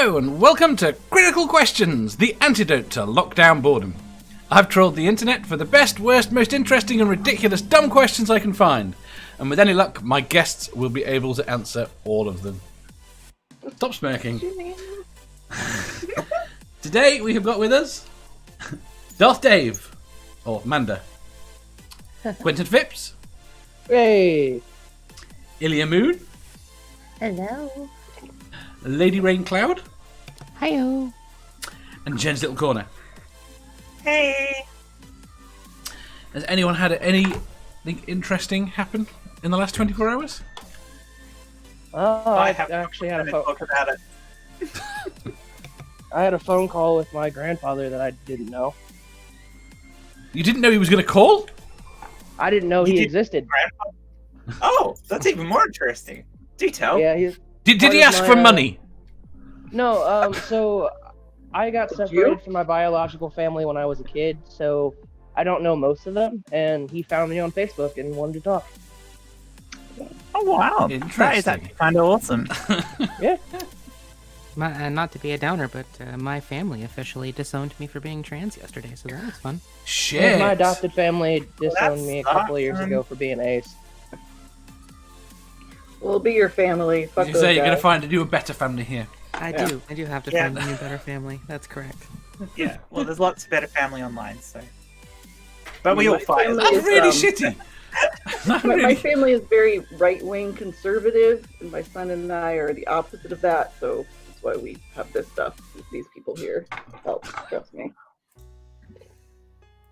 Hello and welcome to Critical Questions, the antidote to lockdown boredom. I've trawled the internet for the best, worst, most interesting and ridiculous dumb questions I can find. And with any luck, my guests will be able to answer all of them. Stop smirking. Today we have got with us Darth Dave, or Manda, Quentin Phipps, Hey! Ilya Moon, Hello. LadyRayneCloud, Hiyo. and Jen's Little Corner. Hey! Has anyone had anything interesting happen in the last 24 hours? Oh, I actually had a talk about it. I had a phone call with my grandfather that I didn't know. You didn't know he was going to call? I didn't know he existed. Grandpa? Oh, that's even more interesting. Do tell. Yeah, he's... Did he ask for money? No, so I got separated from my biological family when I was a kid, so I don't know most of them, and he found me on Facebook and wanted to talk. Oh, wow. Interesting. That is actually kind of awesome. Yeah. Not to be a downer, but my family officially disowned me for being trans yesterday, so that was fun. Shit. My adopted family disowned That me a couple of years sucks. ago for being ace. We'll be your family. Fuck You those say you're going to guys. find a new, better family here. I do have to Yeah. find a new better family. That's correct. Yeah, well, there's lots of better family online, so. But we all fight. family That's is, really shitty. my family is very right-wing conservative, and my son and I are the opposite of that, so that's why we have this stuff with these people here. Help, trust me.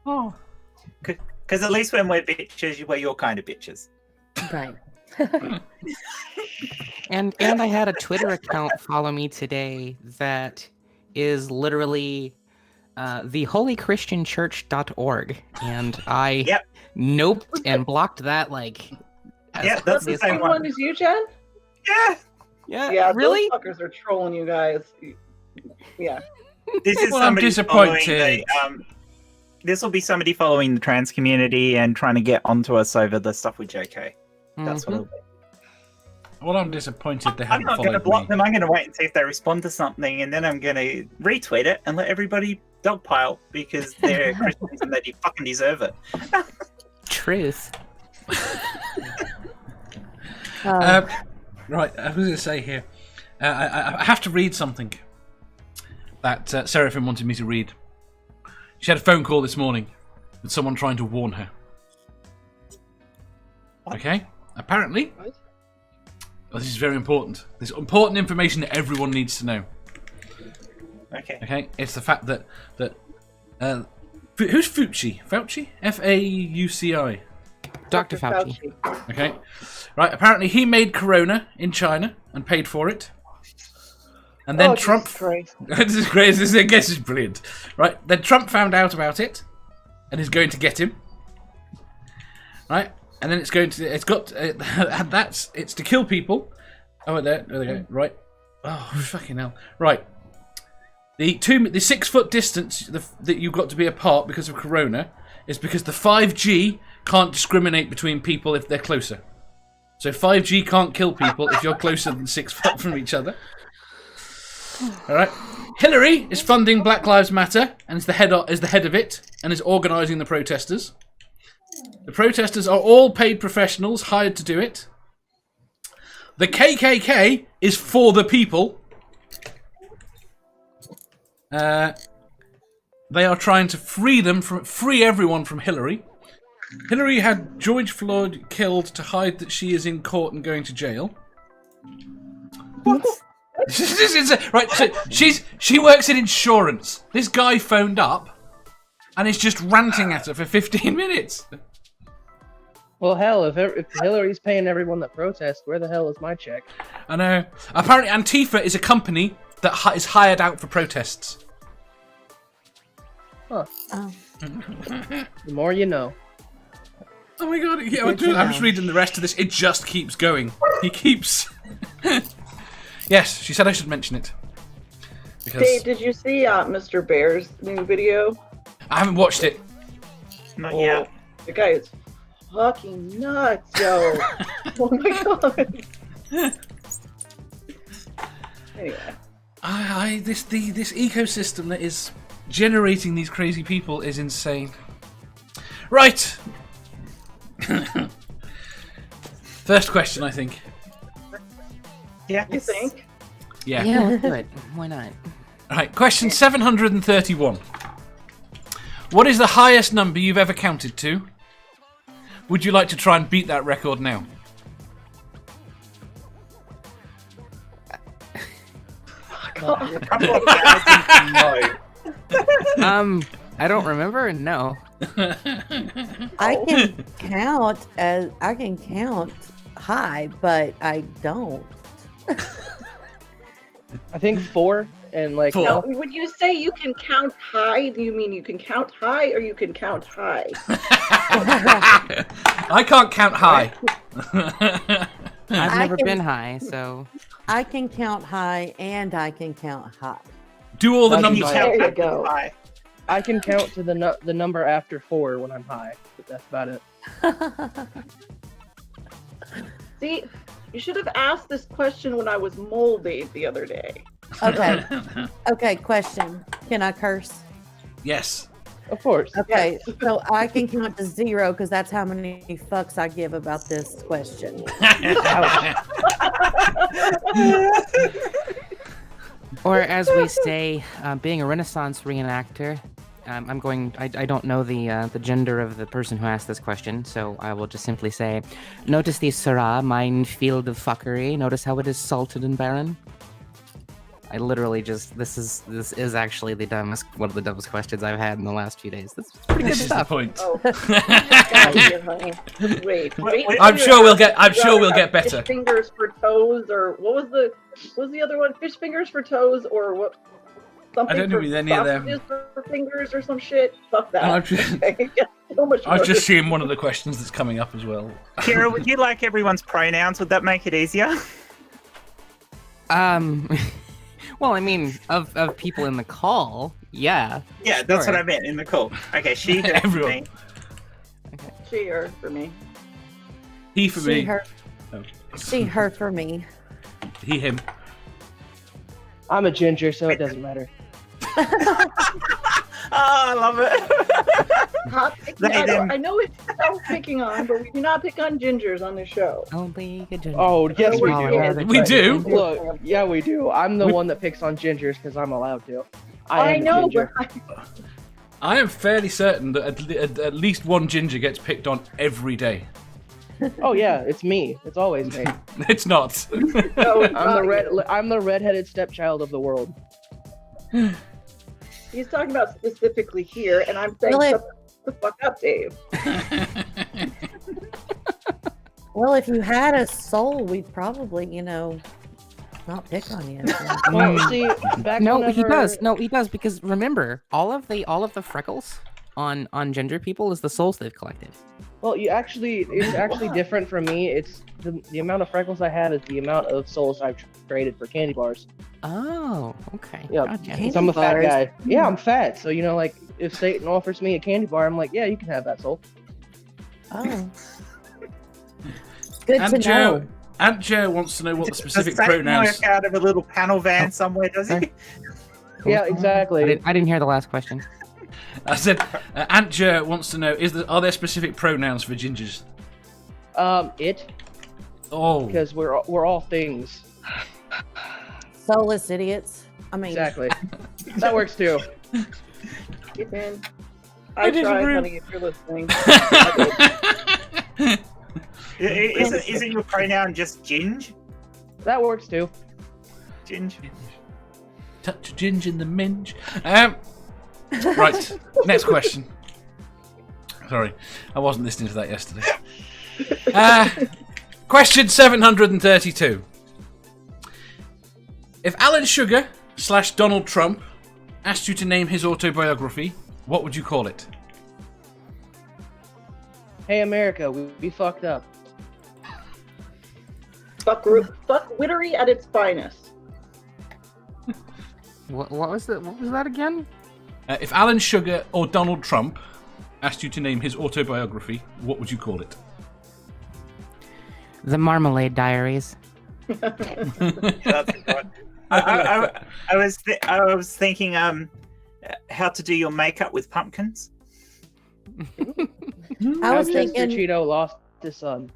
Oh. Because at least when we're bitches, we're your kind of bitches. Right. And I had a Twitter account follow me today that is literally theholychristianchurch.org, and I Yep. noped and blocked that like. as Yeah, that's quickly the as same Same possible. one as you, Jen? Yeah! Yeah, really? those fuckers are trolling you guys. Yeah. This is Well, I'm somebody disappointed. following the, this will be somebody following the trans community and trying to get onto us over the stuff with JK. That's what it'll be. Well, I'm disappointed they I'm haven't not going to followed block me. them. I'm going to wait and see if they respond to something, and then I'm going to retweet it and let everybody dogpile because they're Christians and they fucking deserve it. Truth. Right, I was going to say here, I have to read something that Seraphim wanted me to read. She had a phone call this morning with someone trying to warn her. What? Okay? Apparently, What? well, this is very important. This is important information that everyone needs to know. Okay. Okay? It's the fact that who's Fauci? Fauci? F-A-U-C-I. Dr. Fauci. Okay? Right, apparently he made Corona in China and paid for it. And then Oh, Trump... Jesus Christ. This is great. I guess it's brilliant. Right, then Trump found out about it and is going to get him. Right? And then it's to kill people. Oh, there they go. Right. Oh, fucking hell. Right. The 6 foot distance that you've got to be apart because of Corona is because the 5G can't discriminate between people if they're closer. So 5G can't kill people if you're closer than 6 foot from each other. All right. Hillary is funding Black Lives Matter and is the head of it and is organising the protesters. The protesters are all paid professionals hired to do it. The KKK is for the people. They are trying to free everyone from Hillary. Hillary had George Floyd killed to hide that she is in court and going to jail. What? Right, so she works in insurance. This guy phoned up and is just ranting at her for 15 minutes. Well, hell, if Hillary's paying everyone that protests, where the hell is my check? I know. Apparently Antifa is a company that is hired out for protests. Huh. Oh. The more you know. Oh my god, yeah, Good to I'm just know. reading the rest of this. It just keeps going. He keeps... Yes, she said I should mention it. Because Dave, did you see Mr. Bear's new video? I haven't watched it. Not yet. The guy is fucking nuts, yo. Oh my god. Anyway. This ecosystem that is generating these crazy people is insane. Right. First question, I think. Yeah. You think? Yeah. Yeah, let's do it. Why not? All right. Question 731. What is the highest number you've ever counted to? Would you like to try and beat that record now? A couple of thousand, no. I don't remember. No. I can count high, but I don't. I think 4 and like. Four. No, when you say you can count high, do you mean you can count high or you can count high? I can't count high. I've I never can- been high, so I can count high and I can count high. Do all the That's numbers. fine. There you Count go. high. I can count to the number after 4 when I'm high, but that's about it. See, you should have asked this question when I was moldy the other day. Okay. Okay, question. Can I curse? Yes. Of course. Okay, so I can count to 0 because that's how many fucks I give about this question. or as we say, being a Renaissance reenactor. I don't know the gender of the person who asked this question, so I will just simply say, notice the Sarah minefield of fuckery. Notice how it is salted and barren. I literally just this is actually one of the dumbest questions I've had in the last few days. This is pretty good This is the stuff. point. Oh, God, here, honey. Wait. I'm sure we'll get better. Fish fingers for toes, or what was the other one? Fish fingers for toes, or what? Something I don't know for with any of them. sausages for fingers or some shit. Fuck that. I've just, Okay. So much I was just worse. seeing one of the questions that's coming up as well. Kira, would you like everyone's pronouns? Would that make it easier? Well, I mean, of people in the call, yeah. Yeah, that's sure. what I meant in the call. Okay, she, her, Everyone. me. She or for me. He for She, me. her. Oh. She, her for me. He, him. I'm a ginger, so it doesn't matter. Oh, I love it. Hot picking, I know it's self-picking on, but we do not pick on gingers on this show. Don't be a ginger. Oh, yes, we we're do. We do. Look, yeah, we do. I'm the one that picks on gingers because I'm allowed to. I am a know, ginger. but I am fairly certain that at least one ginger gets picked on every day. Oh yeah, it's me. It's always me. It's not. no, it's not. I'm the redheaded stepchild of the world. He's talking about specifically here, and I'm saying, Well, shut the fuck up, Dave. Well, if you had a soul, we'd probably, not pick on you. Well, see, back No, whenever... he does. No, he does because remember, all of the freckles on ginger people is the souls they've collected. Well, it's actually different from me. It's the amount of freckles I have is the amount of souls I've traded for candy bars. Oh, okay. Yeah, Gotcha. Candy 'cause I'm a fat bars. guy. Yeah, I'm fat. So like if Satan offers me a candy bar, I'm like, yeah, you can have that soul. Oh. Good Aunt to know. Joe, Aunt Joe wants to know what the specific Does Satan pronouns. work out of a little panel van somewhere, does he? Sorry. Yeah, I exactly. didn't hear the last question. I said, Aunt Joe wants to know: are there specific pronouns for gingers? It Oh, because we're all things. Soulless idiots. I mean, Exactly. That works too. Get in. I I tried, disagree. honey, if you're listening. Isn't your pronoun just ginge? That works too. Ginge? touch a ginger in the minge. Right, next question. Sorry, I wasn't listening to that yesterday. Question 732. If Alan Sugar / Donald Trump asked you to name his autobiography, what would you call it? Hey America, we fucked up. Fuck wittery at its finest. What was that again? If Alan Sugar or Donald Trump asked you to name his autobiography, what would you call it? The Marmalade Diaries. That's a good one. I was thinking how to do your makeup with pumpkins. I was Chester thinking Cheeto lost his son.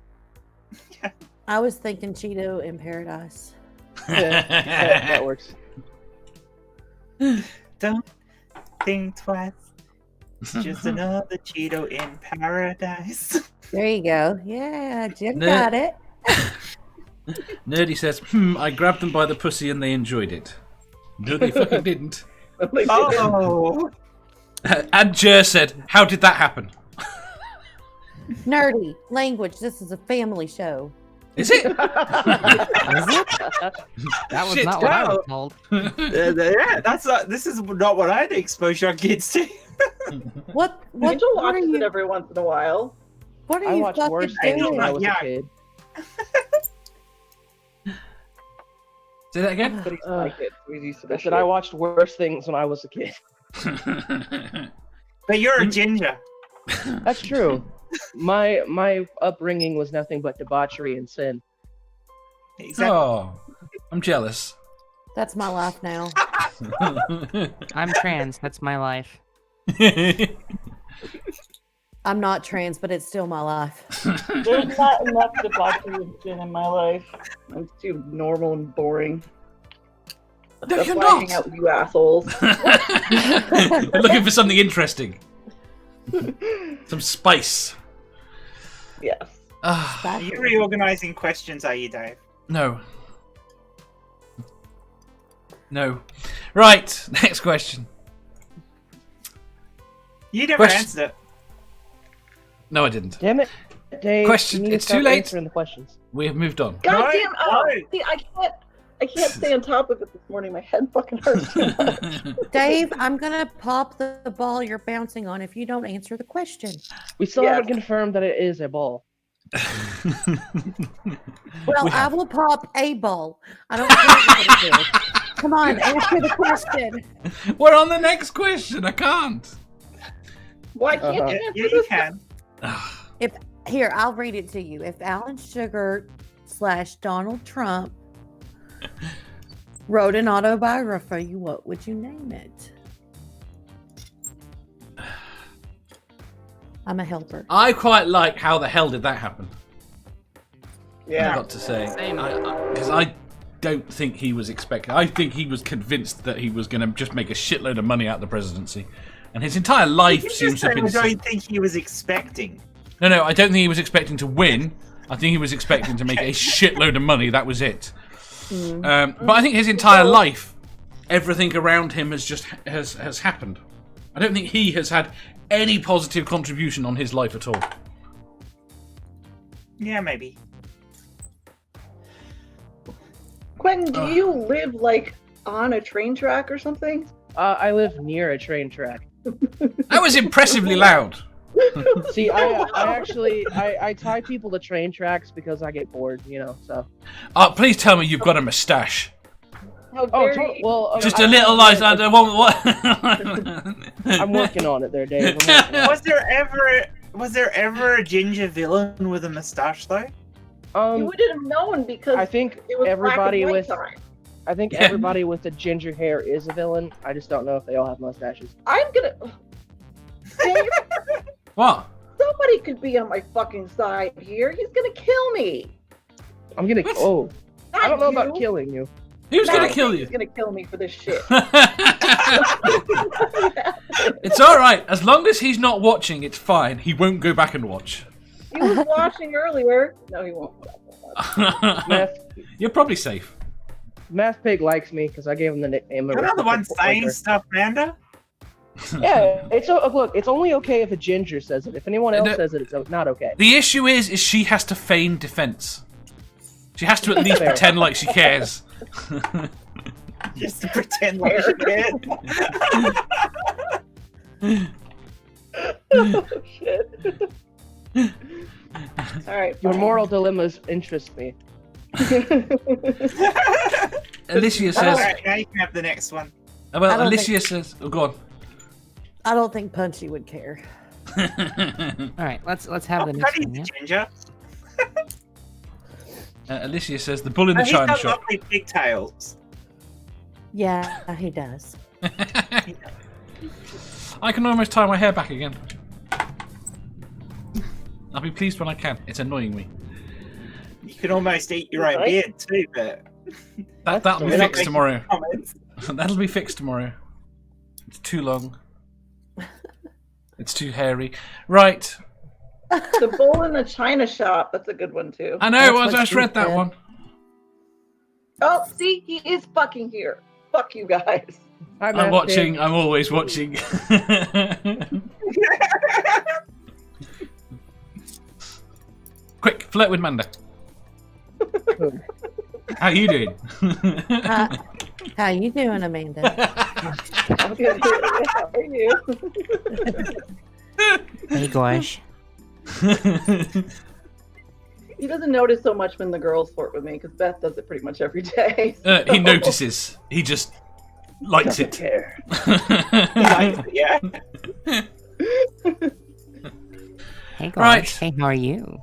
I was thinking Cheeto in Paradise. That works. Don't think twice. It's just another Cheeto in paradise. There you go. Yeah, Jim No. got it. Nerdy says, I grabbed them by the pussy and they enjoyed it. No, they fucking didn't. Oh, And Jer said, how did that happen? Nerdy language. This is a family show. Is it? Is it? That was Shit, not what I was wow. told. yeah, that's not. This is not what I'd expose your kids to. What Angel are watches you? it every once in a while. What are I you watched fucking worse Hey, things no, when doing? I was yeah. a kid. Say that again? But he's my kid, so he's used to I this said shit. I watched worse things when I was a kid. But you're a ginger. That's true. My upbringing was nothing but debauchery and sin. Exactly. Oh, I'm jealous. That's my life now. I'm trans. That's my life. I'm not trans, but it's still my life. There's not enough debauchery in my life. I'm too normal and boring. No, That's you're why I hang not. out with you assholes. We're looking for something interesting. Some spice. Yes. Ah, Are you reorganizing questions, are you, Dave? no. No. Right, next question. You never Question- answered it. No, I didn't. Damn it, Dave. Question- You need to it's too start late. answering the questions. We have moved on. God No, damn! Oh, no. see, I can't stay on top of it this morning. My head fucking hurts too much. Dave, I'm gonna pop the ball you're bouncing on if you don't answer the question. We still Yes. haven't confirmed that it is a ball. Well, We I have. will pop a ball. I don't care what it is. Come on, answer the question. We're on the next question. I can't. Why can't Uh-huh. you Yeah, answer you this? can. Here, I'll read it to you. If Alan Sugar / Donald Trump wrote an autobiography, what would you name it? I'm a helper. I quite like how the hell did that happen. I've Yeah. got to say, Same. because I don't think he was expecting. I think he was convinced that he was going to just make a shitload of money out of the presidency, and his entire life You seems just to have said been. I don't think he was expecting. No, I don't think he was expecting to win. I think he was expecting to make a shitload of money. That was it. But I think his entire life, everything around him has happened. I don't think he has had any positive contribution on his life at all. Yeah, maybe. Quentin, do you live like on a train track or something? I live near a train track. That was impressively loud. See, I tie people to train tracks because I get bored, so. Please tell me you've got a moustache. How Oh, very well, Just a little like I don't want what. I'm working on it there, Dave. I'm working on Was there ever a ginger villain with a mustache though? it. you wouldn't have known because I think it was everybody black and with white time. I think everybody with the ginger hair is a villain. I just don't know if they all have mustaches. I'm gonna. Dave, What? somebody could be on my fucking side here. He's gonna kill me. I'm gonna. What? Oh, I don't know Not about you. killing you. Who's Nah, gonna I kill think you? He's gonna kill me for this shit. It's all right as long as he's not watching. It's fine. He won't go back and watch. He was watching earlier. No, he won't. You're probably safe. Math Pig likes me because I gave him the nickname. You're not the one saying stuff, Amanda. Yeah, look. It's only okay if a ginger says it. If anyone else No. says it, it's not okay. The issue is she has to feign defense. She has to at least Fair. pretend like she cares. Just to pretend like she did. Oh, shit. All right. Your fine. moral dilemmas interest me. Alicia says. Alright, now you can have the next one. I Well, don't Alicia says. Oh, go on. I don't think Punchy would care. All right, let's have the next Buddy's one. a Yeah? ginger. Alicia says the bull in the And he's china got shop. lovely pigtails. Yeah, he does. I can almost tie my hair back again. I'll be pleased when I can. It's annoying me. You can almost eat your own beard too, but That'll be fixed tomorrow. comments. That'll be fixed tomorrow. It's too long. It's too hairy. Right. The bull in the china shop. That's a good one too. I know. That's I what just she read that said. one. Oh, see, he is fucking here. Fuck you guys. I'm watching. I'm always watching. Quick, flirt with Manda. How you doing? How you doing, Amanda? I'm good. How are you? Hey, gosh. He doesn't notice so much when the girls flirt with me because Beth does it pretty much every day. He notices. He just likes it. Care. Yeah. Hey, gosh. Right. Hey, how are you?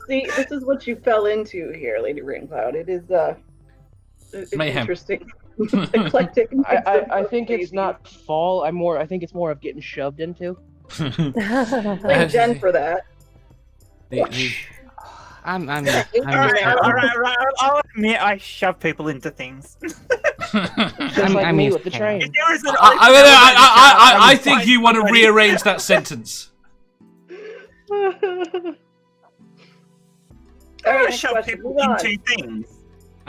See, this is what you fell into here, LadyRayneCloud. It is it's Mayhem. interesting, eclectic. I think it's not fall. I think it's more of getting shoved into. Blame Jen for that. I'm All just right. I'll admit I shove people into things. Just like me with the train. If there was an I think you want to rearrange that sentence. All right, I next shove question. people Move on. into things.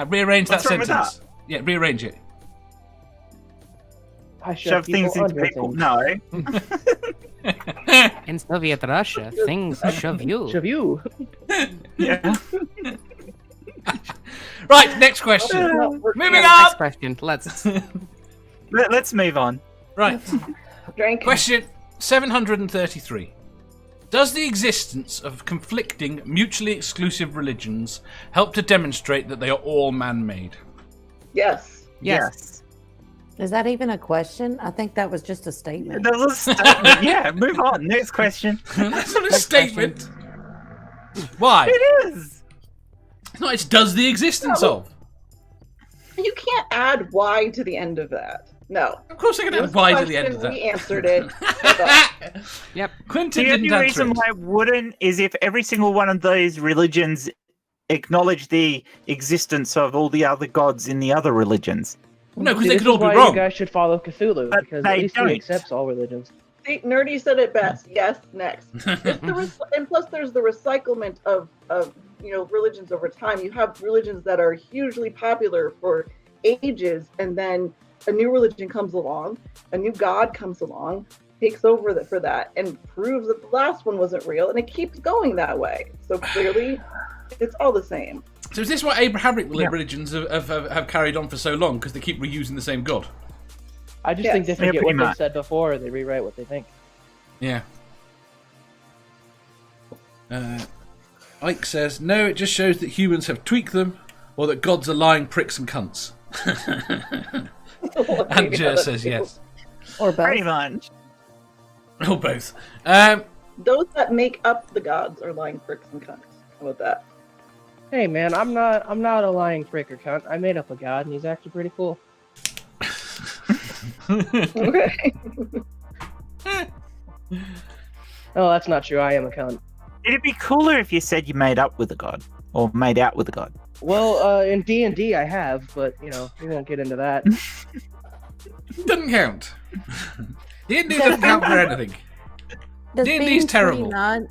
Rearrange that What's wrong with sentence. Yeah, rearrange it. I Shove things into under people. things. No. in Soviet Russia. Things shove you. Shove you. Yeah. Right, next question. Moving Next on. question. Let's. Let's move on. Right, Drink. question 733. Does the existence of conflicting, mutually exclusive religions help to demonstrate that they are all man-made? Yes. Yes. Is that even a question? I think that was just a statement. That was a statement. Yeah, move on. Next question. That's not a statement. Why? It is. No, it's does the existence of. You can't add Y to the end of that. No. Of course I can It add was Y a to the end of question, We that. answered it. Yep. Quentin The only didn't answer reason it. why it wouldn't is if every single one of those religions acknowledged the existence of all the other gods in the other religions. No, because See, they this could all is be why wrong. You guys should follow Cthulhu But because they at least don't. he accepts all religions. See, Nerdy said it best. Yes, next. And plus, there's the recyclement of religions over time. You have religions that are hugely popular for ages, and then a new religion comes along, a new god comes along, takes over for that, and proves that the last one wasn't real, and it keeps going that way. So clearly, it's all the same. So is this why Abrahamic religions have carried on for so long? Because they keep reusing the same god? I just Yes. think they Yeah, forget pretty what they much. said before. They rewrite what they think. Yeah. Ike says, no, it just shows that humans have tweaked them, or that gods are lying pricks and cunts. And Jer says yes. Or both. Pretty much. Or both. Those that make up the gods are lying pricks and cunts. How about that? Hey man, I'm not a lying prick or cunt. I made up a god and he's actually pretty cool. Okay. Oh, that's not true. I am a cunt. It'd be cooler if you said you made up with a god or made out with a god. Well, in D&D I have, but we won't get into that. Doesn't count. D&D doesn't count for anything. Does D&D's being terrible. 29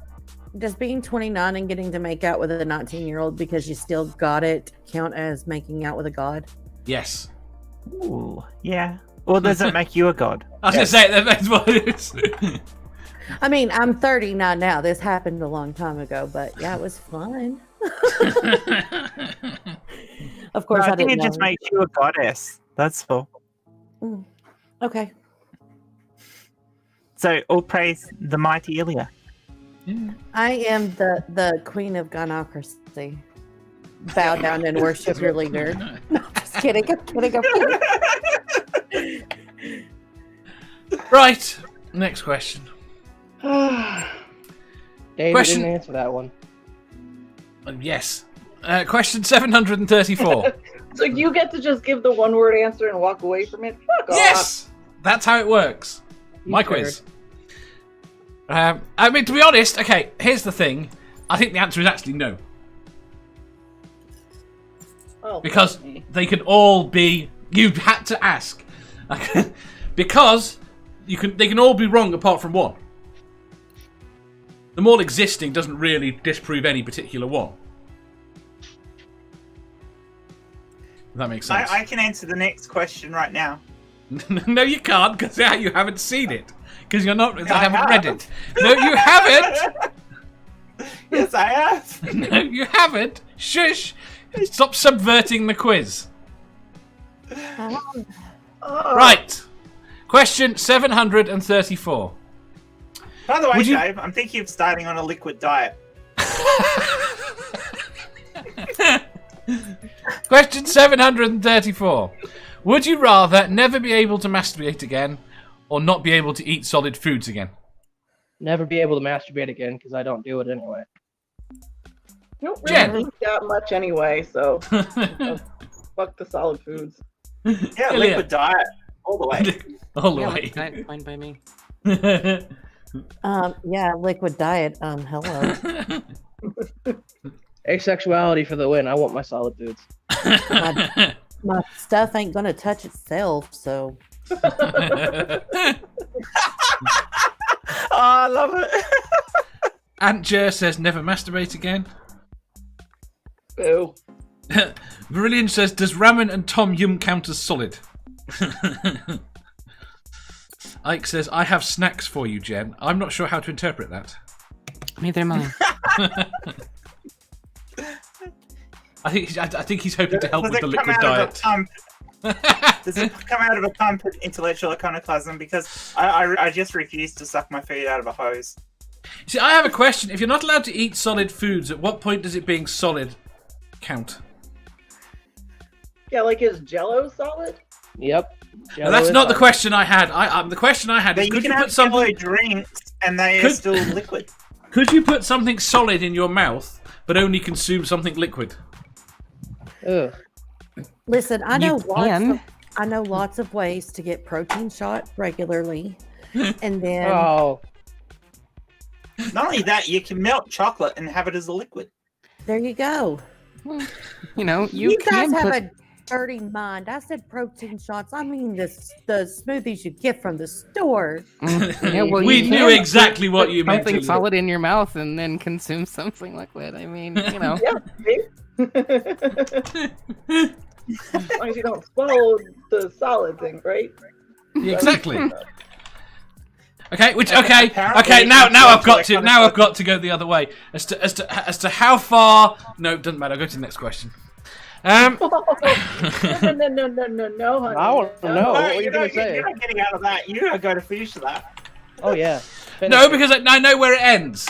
Does being 29 and getting to make out with a 19-year-old because you still got it count as making out with a god? Yes. Ooh, yeah. Or does it make you a god? I was going to say, that's what it is. I mean, I'm 39 now. This happened a long time ago, but yeah, it was fun. Of course, No, I I think didn't it just know. makes you a goddess. That's all. Okay. So, all praise the mighty Ilya. I am the queen of gynocracy. Bow down and worship your leader. No, just kidding. I'm kidding. Right. Next question. David Question- didn't answer that one. Yes. Question 734. So you get to just give the one-word answer and walk away from it? Fuck off. Yes! That's how it works. My sure? quiz. I mean, to be honest, okay, here's the thing. I think the answer is actually no. Oh, Because fuck me. they can all be... You had to ask. Because they can all be wrong apart from one. Them all existing doesn't really disprove any particular one. If that makes sense. I can answer the next question right now. No, you can't, because you haven't seen it. Because you're not... I haven't read it. No, you haven't! Yes, I have. No, you haven't. Shush! Stop subverting the quiz. Right. Question 734. By the way, Would you- Dave, I'm thinking of starting on a liquid diet. Question 734. Would you rather never be able to masturbate again or not be able to eat solid foods again? Never be able to masturbate again because I don't do it anyway. You don't Jen. really eat that much anyway, so fuck the solid foods. Yeah, Ilya. liquid diet. All the way. All the Yeah, way. that's fine by me. Yeah, liquid diet. Hello. Asexuality for the win. I want my solid foods. My stuff ain't gonna touch itself, so Oh, I love it. Aunt Jer says never masturbate again. Boo. Brilliant says, does ramen and tom yum count as solid? Ike says, I have snacks for you, Jen. I'm not sure how to interpret that. Neither am I. I think he's hoping to help Does with it the come liquid out of a diet. pump? Does it come out of a pump of intellectual iconoclasm? Because I just refuse to suck my food out of a hose. See, I have a question. If you're not allowed to eat solid foods, at what point does it being solid count? Yeah, like is Jello solid? Yep. Now, that's not the question I had. The question I had But is, you could can you have put something? yellow drinks and they are Could- still liquid. Could you put something solid in your mouth, but only consume something liquid? Ugh. listen. I know can. lots of ways to get protein shot regularly, and then Oh, Not only that, you can melt chocolate and have it as a liquid. there you go. You know, You guys can have put... a dirty mind. I said protein shots. I mean the smoothies you get from the store. Yeah, well, We you knew can exactly what put you meant. something Ilya. solid in your mouth and then consume something liquid. I mean, you know. Yeah, see? As long as you don't swallow the solid thing, right? Yeah, exactly. Okay, Apparently, now I've got intellectual to go the other way as to how far. No, it doesn't matter. I'll go to the next question. No, honey. I want to know. What are you you're gonna not, say? you're not getting out of that. You gotta go to finish that. Oh yeah. Finish No, it. because I know where it ends.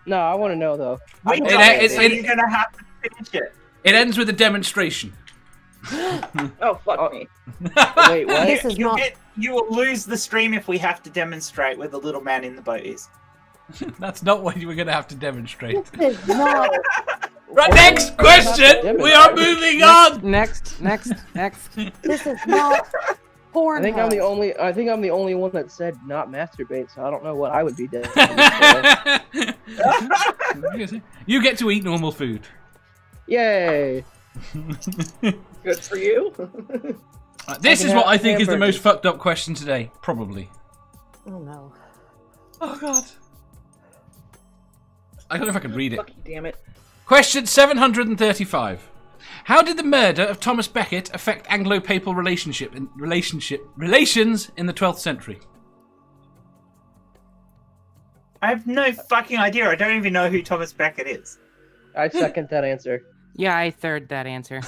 No, I want to know though. We It- don't, it- so it- you're gonna have to finish it. It ends with a demonstration. Oh, fuck me. Wait, what? This is not. You will lose the stream if we have to demonstrate where the little man in the boat is. That's not what you were going to have to demonstrate. This is not. Right, next question. We are moving on. Next. This is not porn. I think I'm the only one that said not masturbate, so I don't know what I would be doing. You get to eat normal food. Yay! Good for you. This can is what have I think is the most hamburgers. fucked up question today, probably. Oh no. Oh god. I don't know if I can read it. Fuck you, damn it. Question 735. How did the murder of Thomas Becket affect Anglo-Papal relations in the 12th century? I have no fucking idea. I don't even know who Thomas Becket is. I second that answer. Yeah, I third that answer.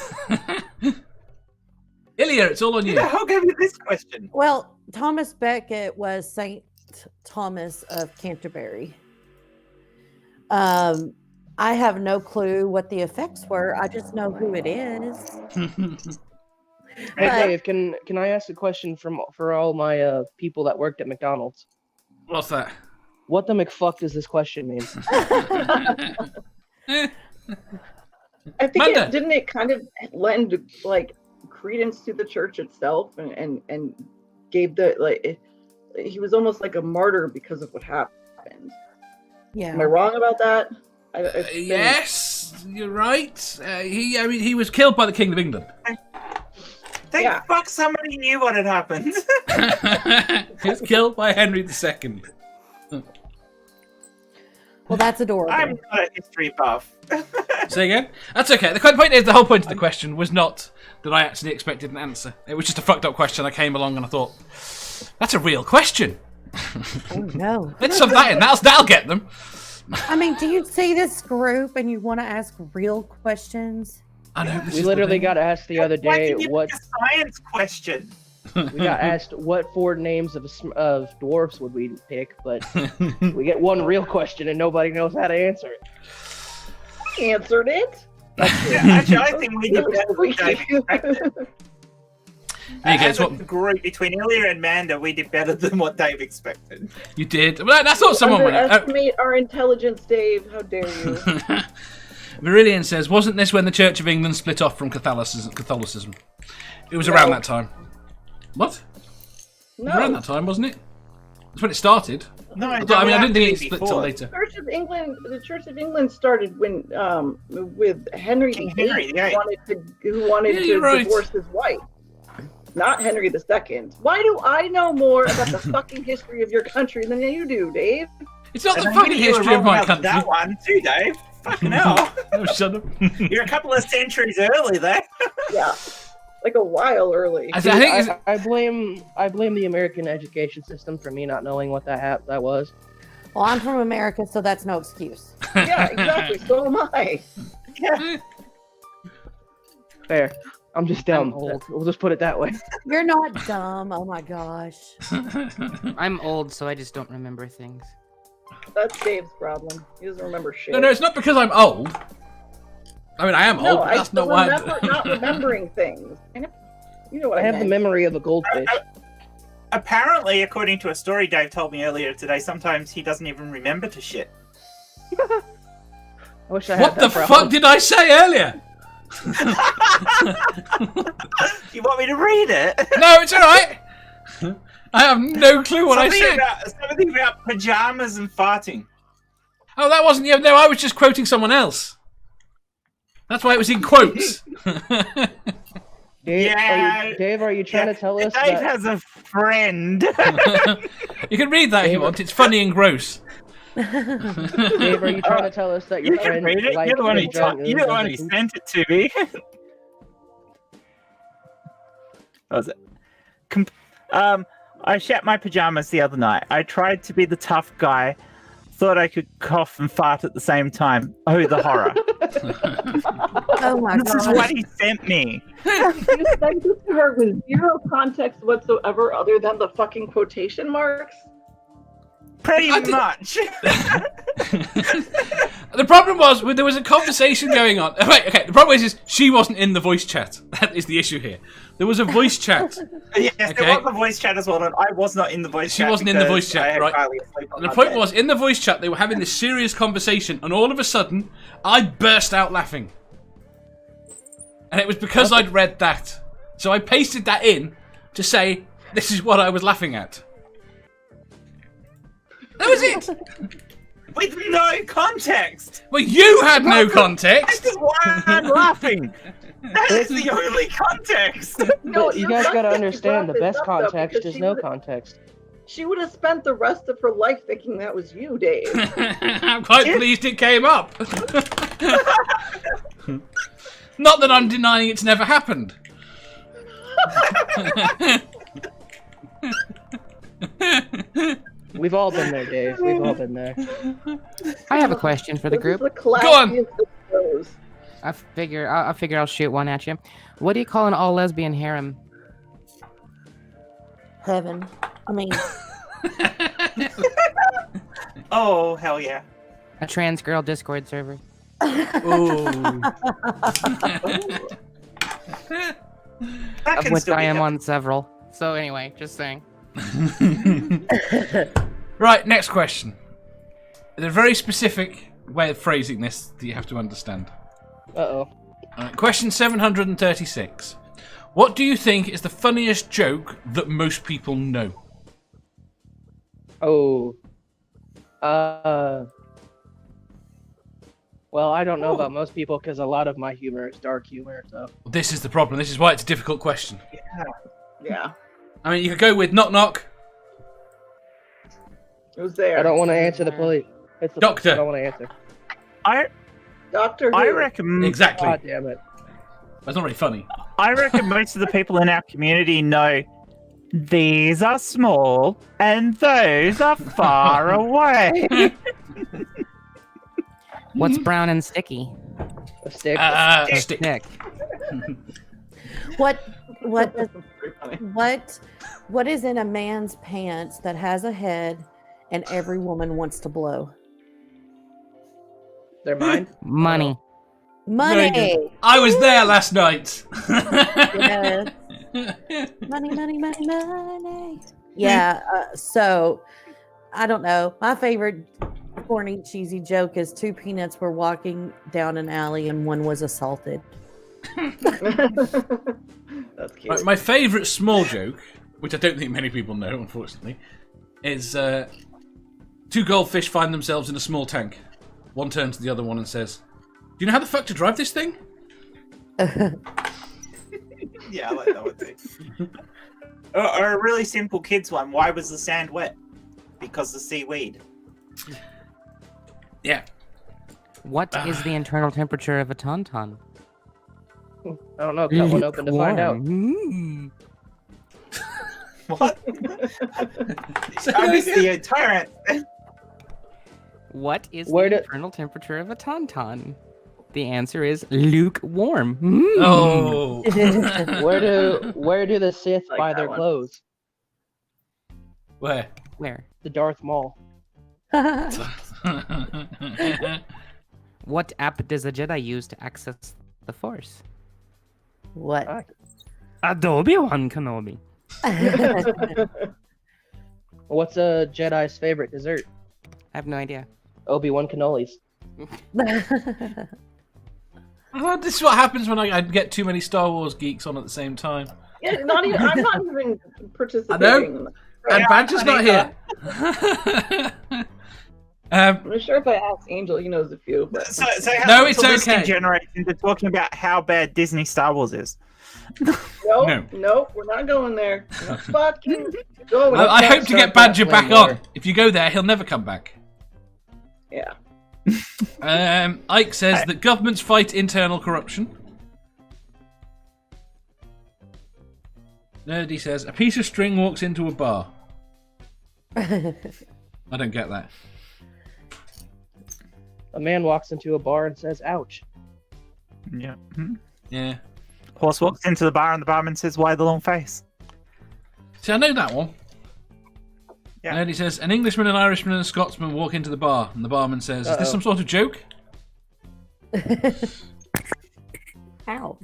Ilya, it's all on Who you. the hell gave you this question? Well, Thomas Becket was Saint Thomas of Canterbury. I have no clue what the effects were. I just know who it is. Hey But- Dave, can I ask a question for all my people that worked at McDonald's? What's that? What the McFuck does this question mean? I think Amanda. didn't it kind of lend like credence to the church itself, and gave he was almost like a martyr because of what happened. Yeah. Am I wrong about that? Yes, you're right. He was killed by the King of England. Thank fuck somebody knew what had happened. He was killed by Henry II. Well, that's adorable. I'm not a history buff. Say again? That's okay. The point is, the whole point of the question was not that I actually expected an answer. It was just a fucked up question. I came along and I thought, that's a real question. Oh, no. Let's shove that in. That'll get them. I mean, do you see this group and you want to ask real questions? I know. We literally got asked the other Why day did you what pick a science question? we got asked what 4 names of dwarfs would we pick, but we get one real question and nobody knows how to answer it. I answered it. Actually, I think we did better than Dave expected. There you go. As a group between Ilya and Amanda, we did better than what Dave expected. You did. Well, that's what someone went. Underestimate our intelligence, Dave. How dare you? Virillion says, wasn't this when the Church of England split off from Catholicism? It was around that time. What? No. Around that time, wasn't it? That's when it started. No, I didn't think it split till later. The Church of England started when with Henry Henry VIII who wanted to divorce his wife, not Henry II. Why do I know more about the fucking history of your country than you do, Dave? It's not the fucking history of my country. That one too, Dave. Fucking hell. Oh, shut up. You're a couple of centuries early there. Yeah, like a while early. I blame the American education system for me not knowing what that was. Well, I'm from America, so that's no excuse. Yeah, exactly. So am I. Yeah. Fair. I'm just dumb. We'll just put it that way. You're not dumb. Oh my gosh. I'm old, so I just don't remember things. That's Dave's problem. He doesn't remember shit. No, it's not because I'm old. I mean, I am old, but that's not why. Not remembering things. You know what I have the memory of a goldfish. Apparently, according to a story Dave told me earlier today, sometimes he doesn't even remember to shit. I wish I had What the that problem. fuck did I say earlier? You want me to read it? No, it's alright. I have no clue what I said. Something about pajamas and farting. Oh, that wasn't you. No, I was just quoting someone else. That's why it was in quotes. Dave, are you trying to tell us Dave that has a friend? You can read that if you want. It's funny and gross. Dave, are you trying to tell us that your You can friend read it. likes You're the one who enjoying you're the one who oozes? sent it to me. What was it? I shat my pajamas the other night. I tried to be the tough guy. Thought I could cough and fart at the same time. Oh, the horror. Oh my This is god. what he sent me. You sent it to her with zero context whatsoever other than the fucking quotation marks? Pretty much. The problem was, there was a conversation going on. Wait, okay, the problem is she wasn't in the voice chat. That is the issue here. There was a voice chat. Yes, Okay. there was a voice chat as well, and I was not in the voice chat. She wasn't in the voice because I chat, had right? Kylie asleep on The my point bed. was, in the voice chat, they were having this serious conversation, and all of a sudden, I burst out laughing. And it was because I'd read that. So I pasted that in to say, this is what I was laughing at. That was it! With no context. Well, you had no context! This is why I'm laughing. That is the only context. No, you guys gotta understand, the brought best this up, though, context because is she no would've- context. She would have spent the rest of her life thinking that was you, Dave. I'm quite pleased it came up. Not that I'm denying it's never happened. We've all been there, Dave. We've all been there. I have a question for the group. This is the Go on. classiest of those. I figure I'll shoot one at you. What do you call an all lesbian harem? Heaven. I mean, Oh, hell yeah. A trans girl Discord server. Ooh. That Of can which still I be am done. on several. So anyway, just saying. Right, next question. There's a very specific way of phrasing this that you have to understand. Uh-oh. Question 736. What do you think is the funniest joke that most people know? Oh. Well, I don't know about most people because a lot of my humor is dark humor, so. This is the problem. This is why it's a difficult question. Yeah. I mean, you could go with knock knock. Who's there? I don't want to answer the police. It's the Doctor. I don't want to answer. Doctor Who. I reckon. Exactly. God damn it. That's not very funny. I reckon most of the people in our community know these are small and those are far away. What's brown and sticky? A stick. Stick. Stick. What Very funny. what is in a man's pants that has a head and every woman wants to blow? They're mine. Money. Money. I was there last night. Yes. Money. Yeah. So I don't know. My favorite corny, cheesy joke is two peanuts were walking down an alley and one was assaulted. That's cute. My favourite small joke, which I don't think many people know, unfortunately, is two goldfish find themselves in a small tank. One turns to the other one and says, "Do you know how the fuck to drive this thing?" Yeah, I like that one too. Or a really simple kids one. Why was the sand wet? Because the seaweed. Yeah. What is the internal temperature of a tauntaun? I don't know. Cut one open to find out. Mm. What? I missed the entire. What is Where the do- internal temperature of a tauntaun? The answer is lukewarm. Mm. Oh. Where do the Sith Like buy that their one. clothes? Where? Where? The Darth Maul. What app does a Jedi use to access the Force? What? Adobe One Kenobi. What's a Jedi's favorite dessert? I have no idea. Obi-Wan cannolis. Well, this is what happens when I get too many Star Wars geeks on at the same time. Yeah, not even, I'm not even participating. I know. in that. And Yeah, Badger's not here. I'm sure if I ask Angel, he knows a few. But So how No, it's this okay. degenerates into talking about how bad Disney Star Wars is. Nope, we're not going there. Not fucking going. I can't hope to get start that Badger flame back on. war. If you go there, he'll never come back. Yeah. Ike says that governments fight internal corruption. Nerdy says a piece of string walks into a bar. I don't get that. A man walks into a bar and says, "Ouch." Yeah. Yeah. Horse walks into the bar and the barman says, "Why the long face?" See, I know that one. Yeah. Nerdy says an Englishman, an Irishman, and a Scotsman walk into the bar, and the barman says, "Is this Uh-oh. some sort of joke?" Ow.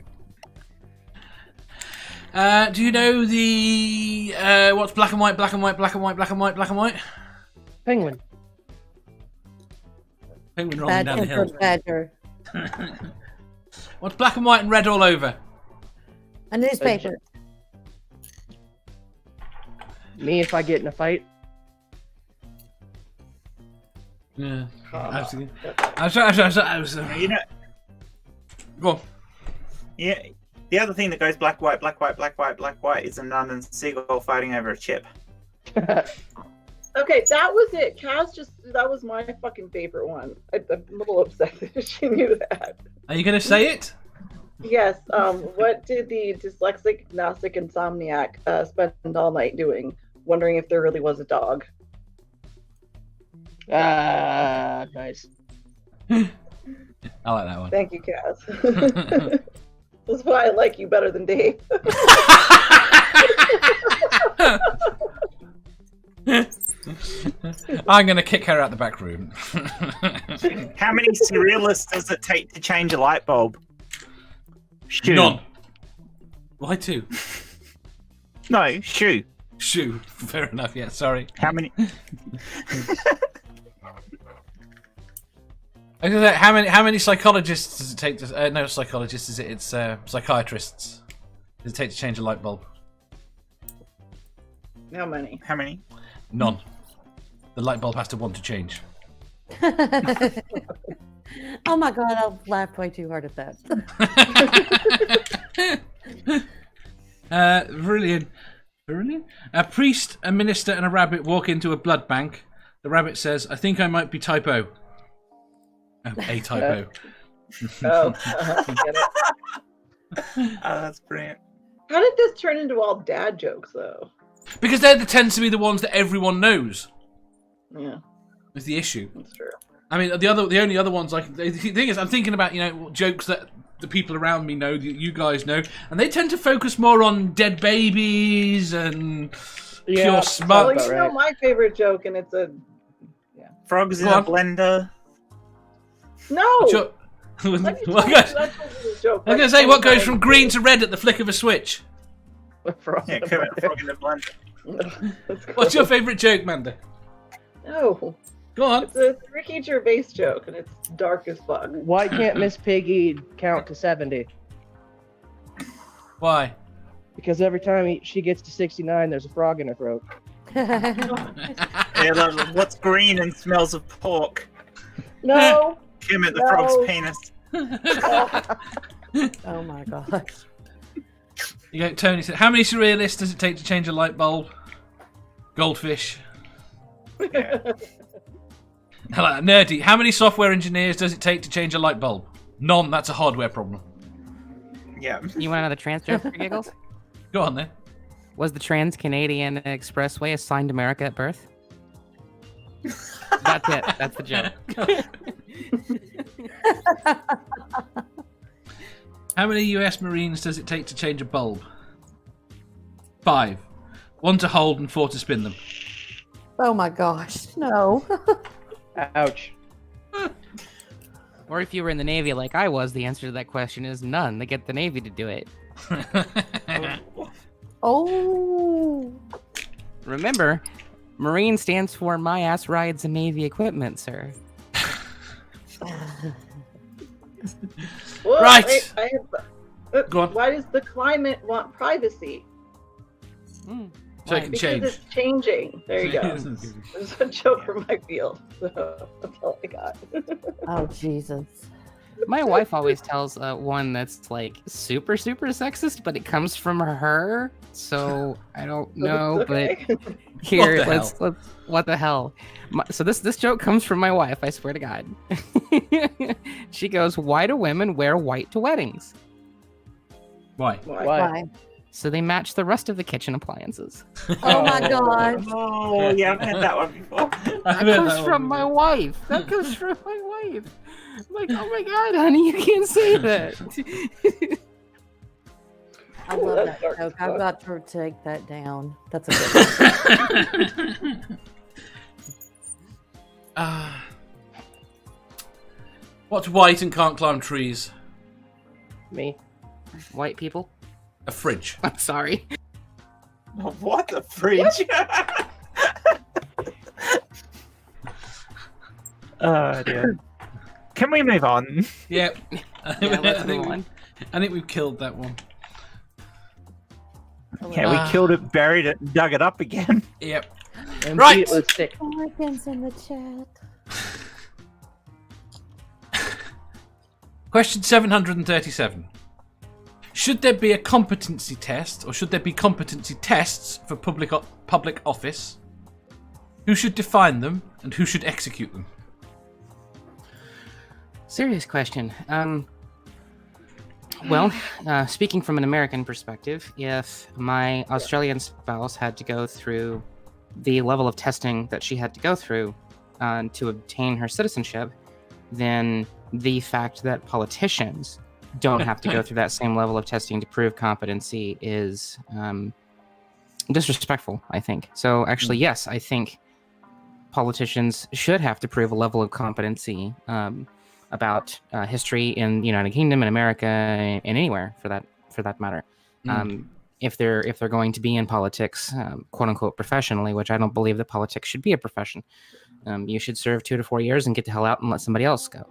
Do you know the what's black and white, black and white, black and white, black and white, black and white? Penguin. Penguin rolling down the hill. Badger. What's black and white and red all over? A newspaper. Me if I get in a fight. Yeah. Absolutely. You know, Go on. yeah. The other thing that goes black, white, black, white, black, white, black, white is a nun and seagull fighting over a chip. Okay, that was it. That was my fucking favorite one. I'm a little upset that she knew that. Are you going to say it? Yes. What did the dyslexic Gnostic insomniac spend all night doing, wondering if there really was a dog? Nice. I like that one. Thank you, Kaz. That's why I like you better than Dave. I'm going to kick her out the back room. How many cerealists does it take to change a light bulb? Shoe. None. Why two? No, shoe. Shoe. Fair enough. Yeah. Sorry. How many? I was gonna say, how many psychologists does it take to no psychologists is it? It's psychiatrists. Does it take to change a light bulb? How many? How many? None. The light bulb has to want to change. Oh my god, I laughed way too hard at that. Brilliant. Brilliant. A priest, a minister, and a rabbit walk into a blood bank. The rabbit says, "I think I might be type O." Oh, a typo. Oh, get it. That's brilliant. How did this turn into all dad jokes, though? Because they tend to be the ones that everyone knows. Yeah, Is the issue. that's true. I mean, the only other ones the thing is, I'm thinking about jokes that the people around me know, that you guys know, and they tend to focus more on dead babies and pure smut. Well, you know my favorite joke, and it's a Frogs in a blender. no. I'm gonna say what goes from green to red at the flick of a switch. Yeah, Kermit the Frog in a blender. What's your favourite joke, Manda? No, Go on. it's a Ricky Gervais joke, and it's dark as fuck. Why can't Miss Piggy count to 70? Why? Because every time she gets to 69, there's a frog in her throat. Yeah, what's green and smells of pork? No. Kermit the No. Frog's penis. Oh my gosh. You go, Tony said, how many surrealists does it take to change a light bulb? Goldfish. Yeah. I like that. Nerdy. How many software engineers does it take to change a light bulb? None. That's a hardware problem. Yeah. You want another trans joke for giggles? Go on then. Was the Trans-Canadian Expressway assigned America at birth? That's it. That's the joke. How many US Marines does it take to change a bulb? 5. 1 to hold and 4 to spin them. Oh my gosh. No. Ouch. Or if you were in the Navy like I was, the answer to that question is none. They get the Navy to do it. Oh. Remember, Marine stands for My Ass Rides and Navy Equipment, sir. Well, Right. I have, Go on. Why does the climate want privacy? So it can Because change. it's changing. There you go. There's a joke from my field. So that's all I got. Oh Jesus. My wife always tells one that's like super sexist, but it comes from her, so I don't know. Okay. But here, What the let's what the hell? So this joke comes from my wife. I swear to God. She goes, "Why do women wear white to weddings?" Why? Why? So they match the rest of the kitchen appliances. Oh my gosh. Oh, yeah, I've had that one before. That comes from my wife. That comes from my wife. I'm like, oh my God, honey, you can't say that. I love that joke. I've got to take that down. That's a good one. What's white and can't climb trees? Me. White people? A fridge. I'm sorry. What the fridge? Oh dear. Can we move on? Yep. Yeah, let's move on. I think we've killed that one. Yeah, we killed it, buried it, dug it up again. Yep. And Right. beat it with stick. Americans in the chat. Question 737. Should there be a competency test, or should there be competency tests for public office? Who should define them, and who should execute them? Serious question. Well, speaking from an American perspective, if my Australian spouse had to go through the level of testing that she had to go through to obtain her citizenship, then the fact that politicians don't have to go through that same level of testing to prove competency is disrespectful, I think. So actually, yes, I think politicians should have to prove a level of competency about history in the United Kingdom and America and anywhere for that matter. If they're going to be in politics, quote unquote, professionally, which I don't believe that politics should be a profession. You should serve 2 to 4 years and get the hell out and let somebody else go.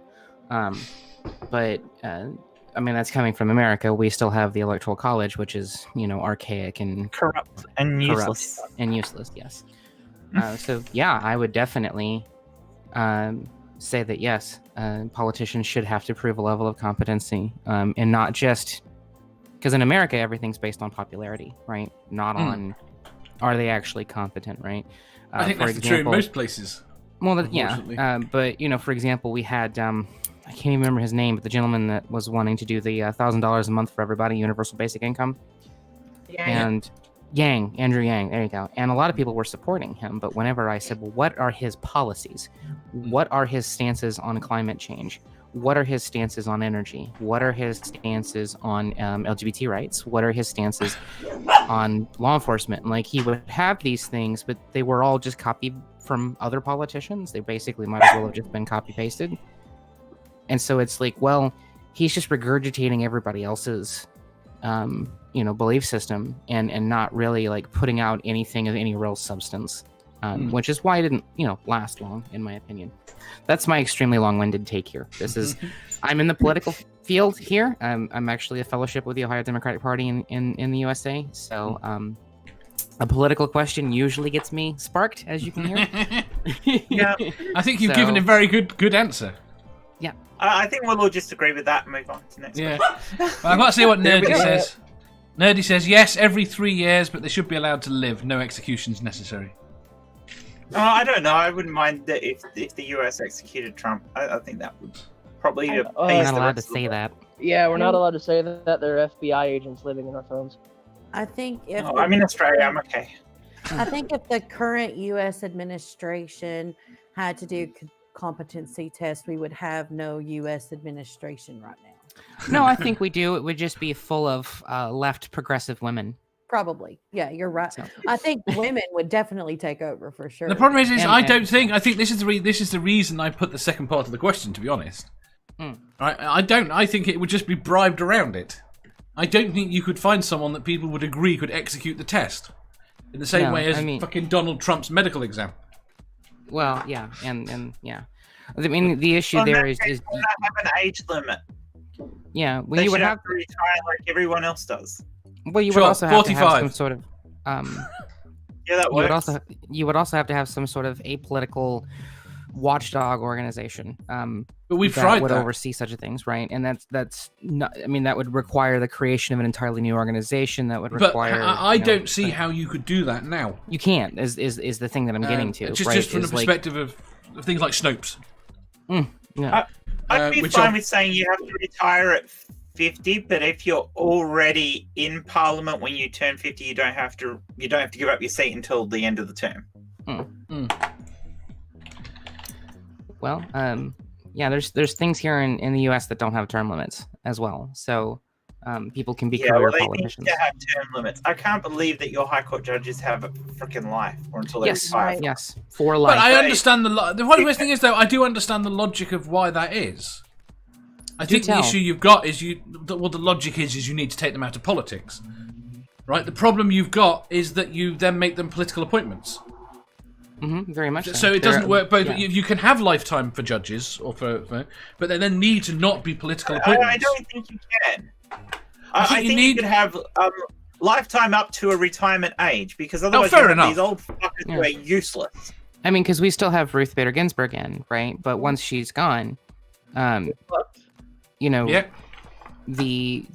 But I mean, that's coming from America. We still have the Electoral College, which is, archaic and Corrupt and useless. Yes. So yeah, I would definitely say that yes, politicians should have to prove a level of competency, and not just because in America everything's based on popularity, right? Not on are they actually competent, right? I think that's true in most places. Well, yeah, but for example, we had I can't even remember his name, but the gentleman that was wanting to do the $1,000 a month for everybody, universal basic income, and Andrew Yang, there you go. And a lot of people were supporting him, but whenever I said, well, what are his policies? What are his stances on climate change? What are his stances on energy? What are his stances on LGBT rights? What are his stances on law enforcement? Like, he would have these things, but they were all just copied from other politicians. They basically might as well have just been copy-pasted. And so it's like, well, he's just regurgitating everybody else's belief system and not really like putting out anything of any real substance, which is why it didn't last long, in my opinion. That's my extremely long-winded take here. This is I'm in the political field here. I'm actually a fellowship with the Ohio Democratic Party in the USA, so a political question usually gets me sparked, as you can hear. Yeah, I think you've given a very good answer. Yeah, I think we'll all just agree with that and move on to the next question. Well, I've got to see what Nerdy says. Nerdy says, yes, every 3 years, but they should be allowed to live. No executions necessary. I don't know. I wouldn't mind that if the US executed Trump. I think that would probably we're not allowed to say that. Yeah, we're not allowed to say that. They're FBI agents living in our phones. I think if I'm in Australia, I'm okay. I think if the current U.S. administration had to do competency tests, we would have no U.S. administration right now. No, I think we do. It would just be full of left progressive women. Probably. Yeah, you're right. So. I think women would definitely take over for sure. The problem is I think this is the reason I put the second part of the question, to be honest. I think it would just be bribed around it. I don't think you could find someone that people would agree could execute the test in the same way as fucking Donald Trump's medical exam. Well, yeah, and yeah. I mean, the issue there is you not have an age limit. Yeah, well, they you would have to retire like everyone else does. Well, you would also have 45. to have some sort of yeah, that works. You would also have to have some sort of apolitical watchdog organization. But we've that tried would that. oversee such a things, right? And that's not. I mean, that would require the creation of an entirely new organization. That would require. But I don't see how you could do that now. You can't. Is the thing that I'm getting to? Just from the perspective of things like Snopes. Yeah. I'd be fine with saying you have to retire at 50, but if you're already in Parliament when you turn 50, you don't have to give up your seat until the end of the term. Well, yeah, there's things here in the U.S. that don't have term limits as well, so people can be career politicians. Need to have term limits. I can't believe that your High Court judges have a freaking life or until they're retired. Yes, for life. But I understand the one thing is though I do understand the logic of why that is. I think the issue you've got is the logic is you need to take them out of politics, right? The problem you've got is that you then make them political appointments. Very much so. So it doesn't work. But you can have lifetime for judges, but they then need to not be political appointments. I don't think you can. I think you could have lifetime up to a retirement age, because otherwise these old fuckers who are useless. I mean, because we still have Ruth Bader Ginsburg in, right? But once she's gone, the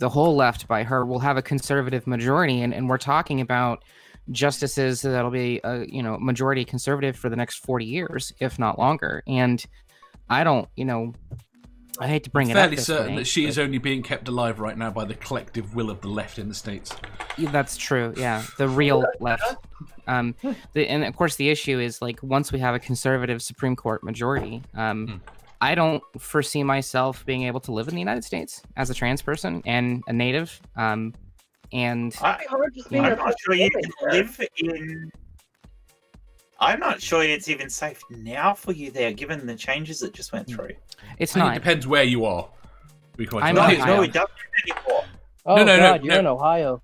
whole left by her will have a conservative majority, and we're talking about justices that'll be majority conservative for the next 40 years, if not longer. And I don't, I hate to bring it up. Fairly certain that she is only being kept alive right now by the collective will of the left in the States. That's true. Yeah, the real left. And of course the issue is, like, once we have a conservative Supreme Court majority, I don't foresee myself being able to live in the United States as a trans person and a native. And I'm not sure you can live in. I'm not sure it's even safe now for you there, given the changes that just went through. It's not. It depends where you are. No, it doesn't anymore. Oh, no, God, you're in Ohio.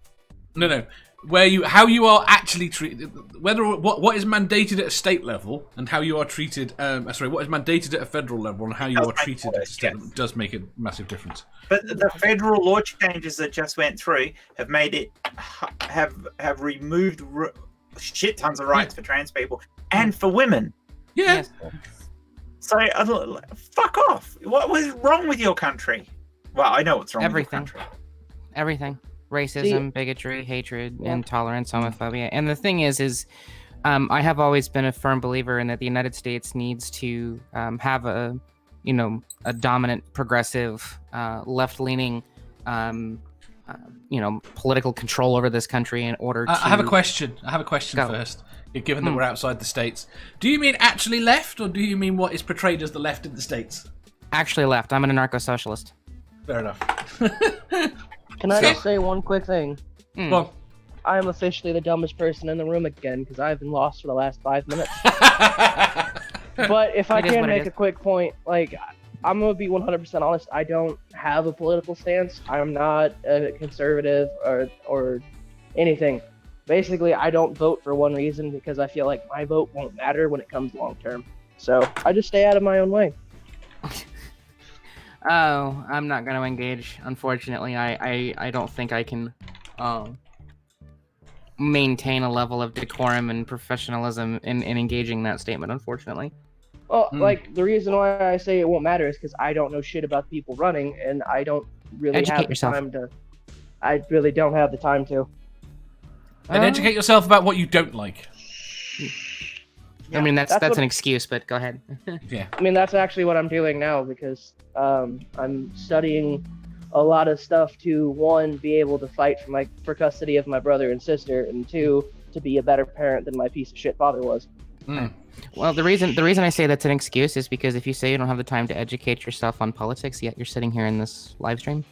No. how you are actually treated, what is mandated at a state level and how you are treated. What is mandated at a federal level and how you are treated at a state level does make a massive difference. But the federal law changes that just went through have made it have removed shit tons of rights for trans people and for women. Yeah. Yes. So fuck off. What was wrong with your country? Well, I know what's wrong Everything. with your country. Everything. Racism, bigotry, hatred, intolerance, homophobia. And the thing is I have always been a firm believer in that the United States needs to have a dominant, progressive, left-leaning, political control over this country in order to... I have a question. First. Given that we're outside the States. Do you mean actually left, or do you mean what is portrayed as the left in the States? Actually left. I'm an anarcho-socialist. Fair enough. Can I just say one quick thing? Well, I am officially the dumbest person in the room again because I've been lost for the last 5 minutes. But if I can make a quick point, like, I'm going to be 100% honest. I don't have a political stance. I'm not a conservative or anything. Basically, I don't vote for one reason because I feel like my vote won't matter when it comes long term. So I just stay out of my own way. Oh, I'm not going to engage. Unfortunately, I don't think I can maintain a level of decorum and professionalism in engaging that statement, unfortunately. Well, like, the reason why I say it won't matter is because I don't know shit about people running, and I don't really have the time to... I really don't have the time to. And educate yourself about what you don't like. I mean, that's an excuse, but go ahead. Yeah. I mean, that's actually what I'm doing now because I'm studying a lot of stuff to, one, be able to fight for custody of my brother and sister, and two, to be a better parent than my piece of shit father was. Well, the reason I say that's an excuse is because if you say you don't have the time to educate yourself on politics, yet you're sitting here in this live stream,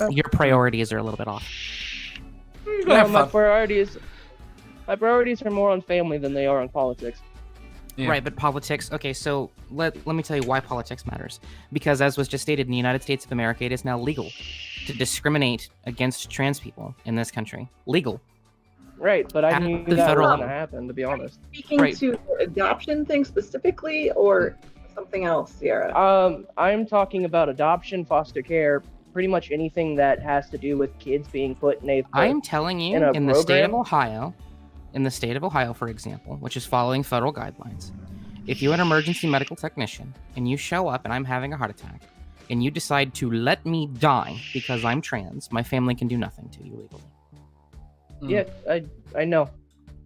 your priorities are a little bit off. No, my priorities are more on family than they are on politics. Yeah. Right, but politics... Okay, so let me tell you why politics matters. Because as was just stated, in the United States of America, it is now legal to discriminate against trans people in this country. Legal. Right, but I knew that was going to happen, to be honest. Speaking to the adoption thing specifically, or something else, Sierra? I'm talking about adoption, foster care, pretty much anything that has to do with kids being put in a... I'm telling you, in the state of Ohio, for example, which is following federal guidelines, if you're an emergency medical technician and you show up and I'm having a heart attack and you decide to let me die because I'm trans, my family can do nothing to you legally. Yeah, I know.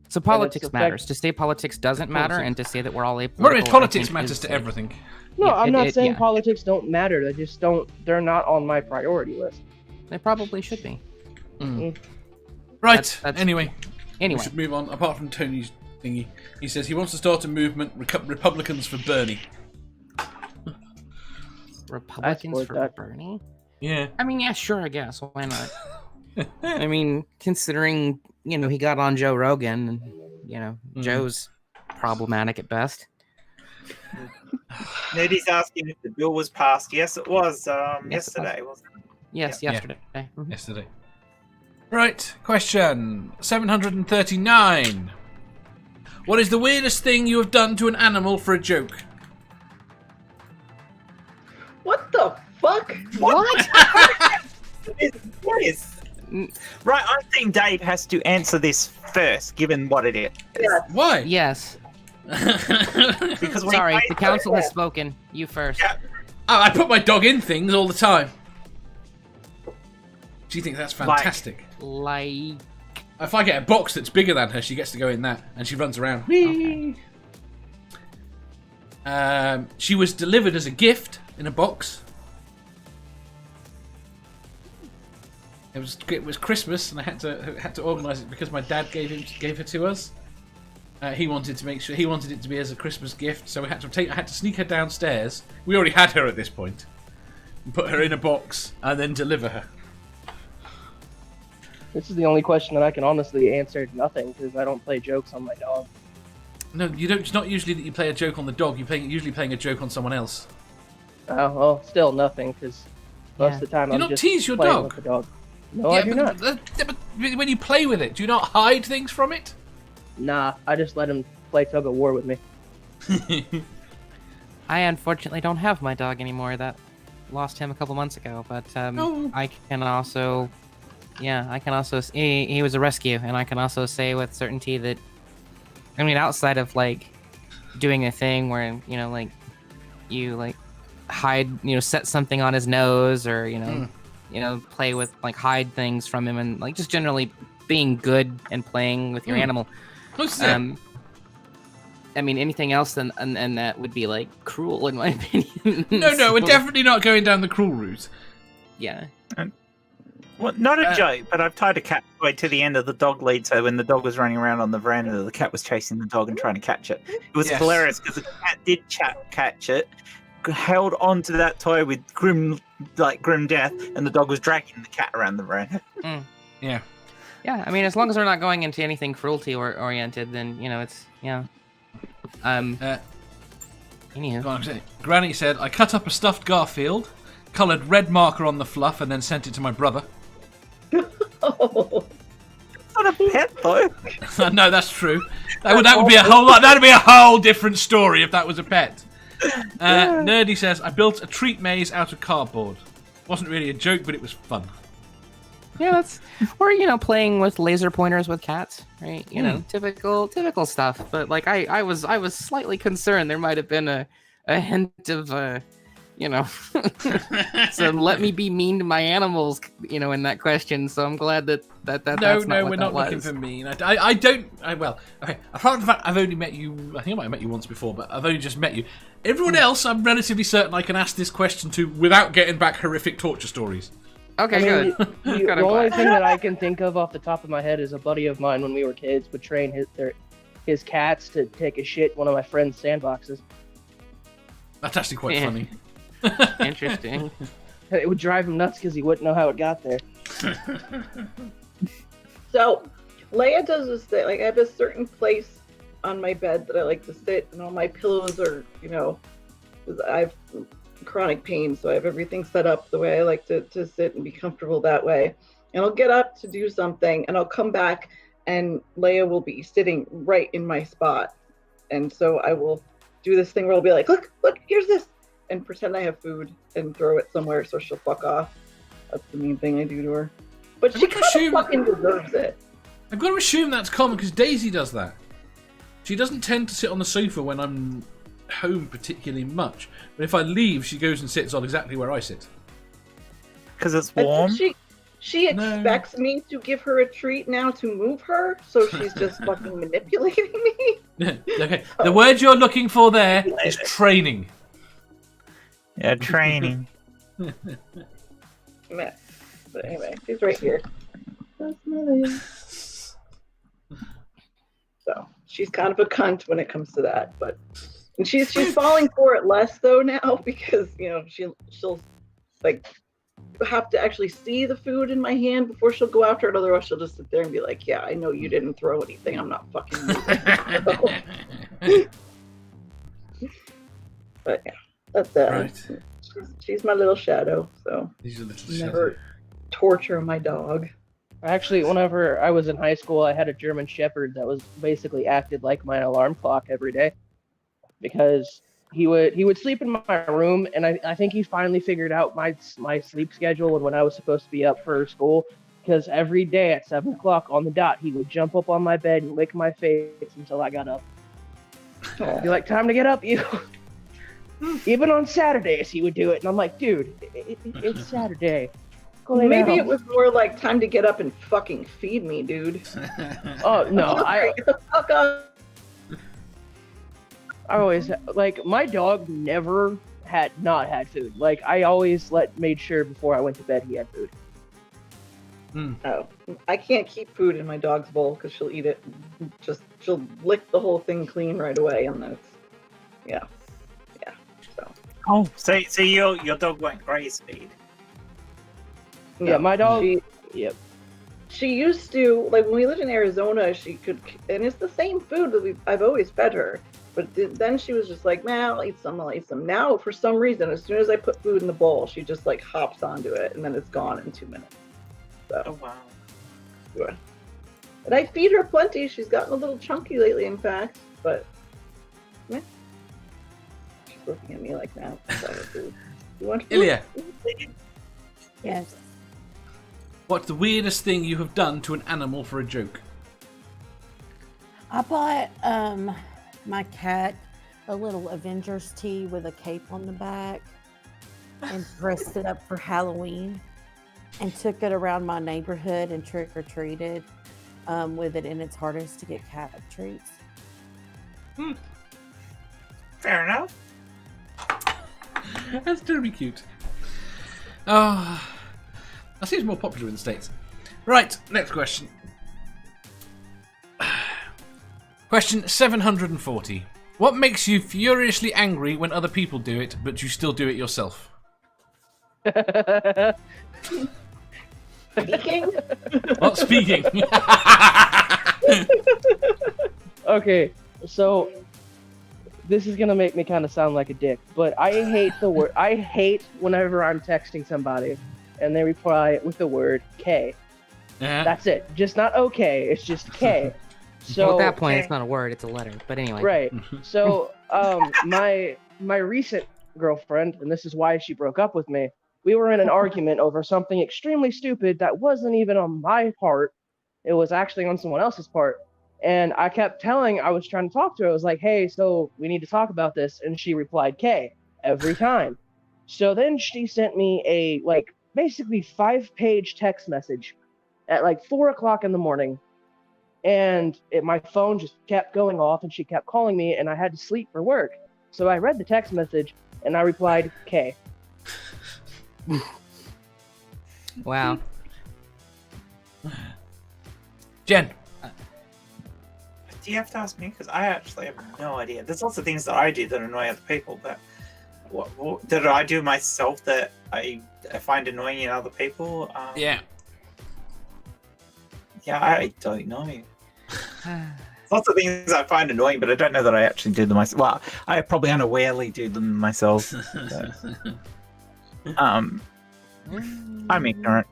So politics matters. To say politics doesn't matter and to say that we're all apolitical... Well, politics matters to everything. No, I'm not saying politics don't matter. They just don't... They're not on my priority list. They probably should be. Right, That's... Anyway. We should move on. Apart from Tony's thingy, he says he wants to start a movement, Republicans for Bernie. Republicans for Bernie? Yeah. I mean, yeah, sure, I guess. Why not? I mean, considering, he got on Joe Rogan, and, Joe's problematic at best. Neddy's asking if the bill was passed. Yes, it was yesterday, wasn't it? Yes, yesterday. Mm-hmm. Yesterday. Right, question 739. What is the weirdest thing you have done to an animal for a joke? What the fuck? What? What is... Right, I think Dave has to answer this first, given what it is. Yes. Why? Yes. Because sorry, the council has spoken. You first. Yeah. Oh, I put my dog in things all the time. She thinks that's fantastic. Like... If I get a box that's bigger than her, she gets to go in that, and she runs around. Okay. She was delivered as a gift in a box. It was Christmas, and I had to organise it because my dad gave her to us. He wanted it to be as a Christmas gift, so I had to sneak her downstairs. We already had her at this point, and put her in a box, and then deliver her. This is the only question that I can honestly answer. Nothing, because I don't play jokes on my dog. No, you don't. It's not usually that you play a joke on the dog. You're usually playing a joke on someone else. Oh, well, still nothing, because most of the time I'm just tease your playing dog. with the dog. No, I do not. when you play with it, do you not hide things from it? Nah, I just let him play tug of war with me. I unfortunately don't have my dog anymore. That lost him a couple months ago. But Oh. I can also, he was a rescue, and I can also say with certainty that, I mean, outside of like doing a thing where you hide, set something on his nose, or play with hide things from him, and just generally being good and playing with your animal. What's that? I mean, anything else than and that would be cruel in my opinion. No, we're definitely not going down the cruel route. Yeah. Well, not a joke, but I've tied a cat toy to the end of the dog lead, so when the dog was running around on the veranda, the cat was chasing the dog and trying to catch it. It was hilarious because the cat did catch it, held onto that toy with grim death, and the dog was dragging the cat around the veranda. Yeah. Yeah, I mean, as long as we're not going into anything cruelty oriented, then it's Anywho. Granny said, I cut up a stuffed Garfield, coloured red marker on the fluff, and then sent it to my brother. Oh. It's not a pet, though. No, that's true. That would be a whole lot. That'd be a whole different story if that was a pet. Nerdy says, I built a treat maze out of cardboard. Wasn't really a joke, but it was fun. Yeah, that's or playing with laser pointers with cats, right? Typical stuff. But I was slightly concerned there might have been a hint of so let me be mean to my animals, in that question. So I'm glad that's not we're what not that looking for mean. I don't. Well, okay. Apart from the fact I've only met you, I think I might have met you once before, but I've only just met you. Everyone else, I'm relatively certain I can ask this question to without getting back horrific torture stories. Okay, I mean, good. The only thing that I can think of off the top of my head is a buddy of mine when we were kids would train his cats to take a shit in one of my friend's sandboxes. That's actually quite funny. Interesting. It would drive him nuts because he wouldn't know how it got there. So, Leia does this thing. I have a certain place on my bed that I like to sit, and all my pillows are, 'cause I have chronic pain, so I have everything set up the way I like to sit and be comfortable that way. And I'll get up to do something, and I'll come back, and Leia will be sitting right in my spot. And so I will do this thing where I'll be like, look, here's this, and pretend I have food and throw it somewhere so she'll fuck off. That's the mean thing I do to her. But she kind of fucking deserves it. I've got to assume that's common because Daisy does that. She doesn't tend to sit on the sofa when I'm home particularly much, but if I leave, she goes and sits on exactly where I sit. Because it's warm? She expects me to give her a treat now to move her, so she's just fucking manipulating me. Okay, the word you're looking for there is training. Yeah, training. But anyway, she's right here. That's Millie. So she's kind of a cunt when it comes to that, but and she's falling for it less though now because she'll have to actually see the food in my hand before she'll go after it. Otherwise, she'll just sit there and be like, "Yeah, I know you didn't throw anything. I'm not fucking moving." But yeah, that's that. Right. She's my little shadow, so These are little never torture my dog. Actually, whenever I was in high school, I had a German Shepherd that was basically acted like my alarm clock every day, because he would sleep in my room, and I think he finally figured out my sleep schedule and when I was supposed to be up for school, because every day at 7 o'clock on the dot, he would jump up on my bed and lick my face until I got up. I'd be like, time to get up, you. Even on Saturdays, he would do it, and I'm like, dude, it's Saturday. Maybe it was more like time to get up and fucking feed me, dude. Oh no, Get the fuck up. I always my dog never had not had food. I always made sure before I went to bed he had food. Oh, I can't keep food in my dog's bowl because she'll eat it. She'll lick the whole thing clean right away, and that's yeah. So. Oh, so your dog went gray speed. Yeah, my dog. Yep. She used to, when we lived in Arizona, she could, and it's the same food that I've always fed her. But then she was just like, man, I'll eat some. Now, for some reason, as soon as I put food in the bowl, she just hops onto it, and then it's gone in 2 minutes. So, Oh wow. And I feed her plenty. She's gotten a little chunky lately, in fact. But she's looking at me like that. So, you want food? Ilya, Yes. what's the weirdest thing you have done to an animal for a joke? I bought my cat a little Avengers tee with a cape on the back and dressed it up for Halloween and took it around my neighborhood and trick-or-treated with it in its harness to get cat treats. Fair enough. That's terribly cute. Oh, that seems more popular in the States. Right, next question. Question 740. What makes you furiously angry when other people do it, but you still do it yourself? Speaking? Not speaking. Okay, so this is gonna make me kind of sound like a dick, but I hate the word. I hate whenever I'm texting somebody and they reply with the word K. Yeah. That's it. Just not okay. It's just K. So Well, at that point, it's not a word; it's a letter. But anyway, right. So my recent girlfriend, and this is why she broke up with me. We were in an argument over something extremely stupid that wasn't even on my part. It was actually on someone else's part. And I kept I was trying to talk to her. I was like, hey, so we need to talk about this. And she replied K every time. So then she sent me a, basically 5-page text message at 4 o'clock in the morning. And my phone just kept going off and she kept calling me and I had to sleep for work. So I read the text message and I replied K. wow. Jen. Do you have to ask me? Because I actually have no idea. There's lots of things that I do that annoy other people, but what did I do myself that I find annoying in other people? Yeah. Yeah, I don't know. Lots of things I find annoying, but I don't know that I actually do them myself. Well, I probably unawarely do them myself. But, I'm ignorant.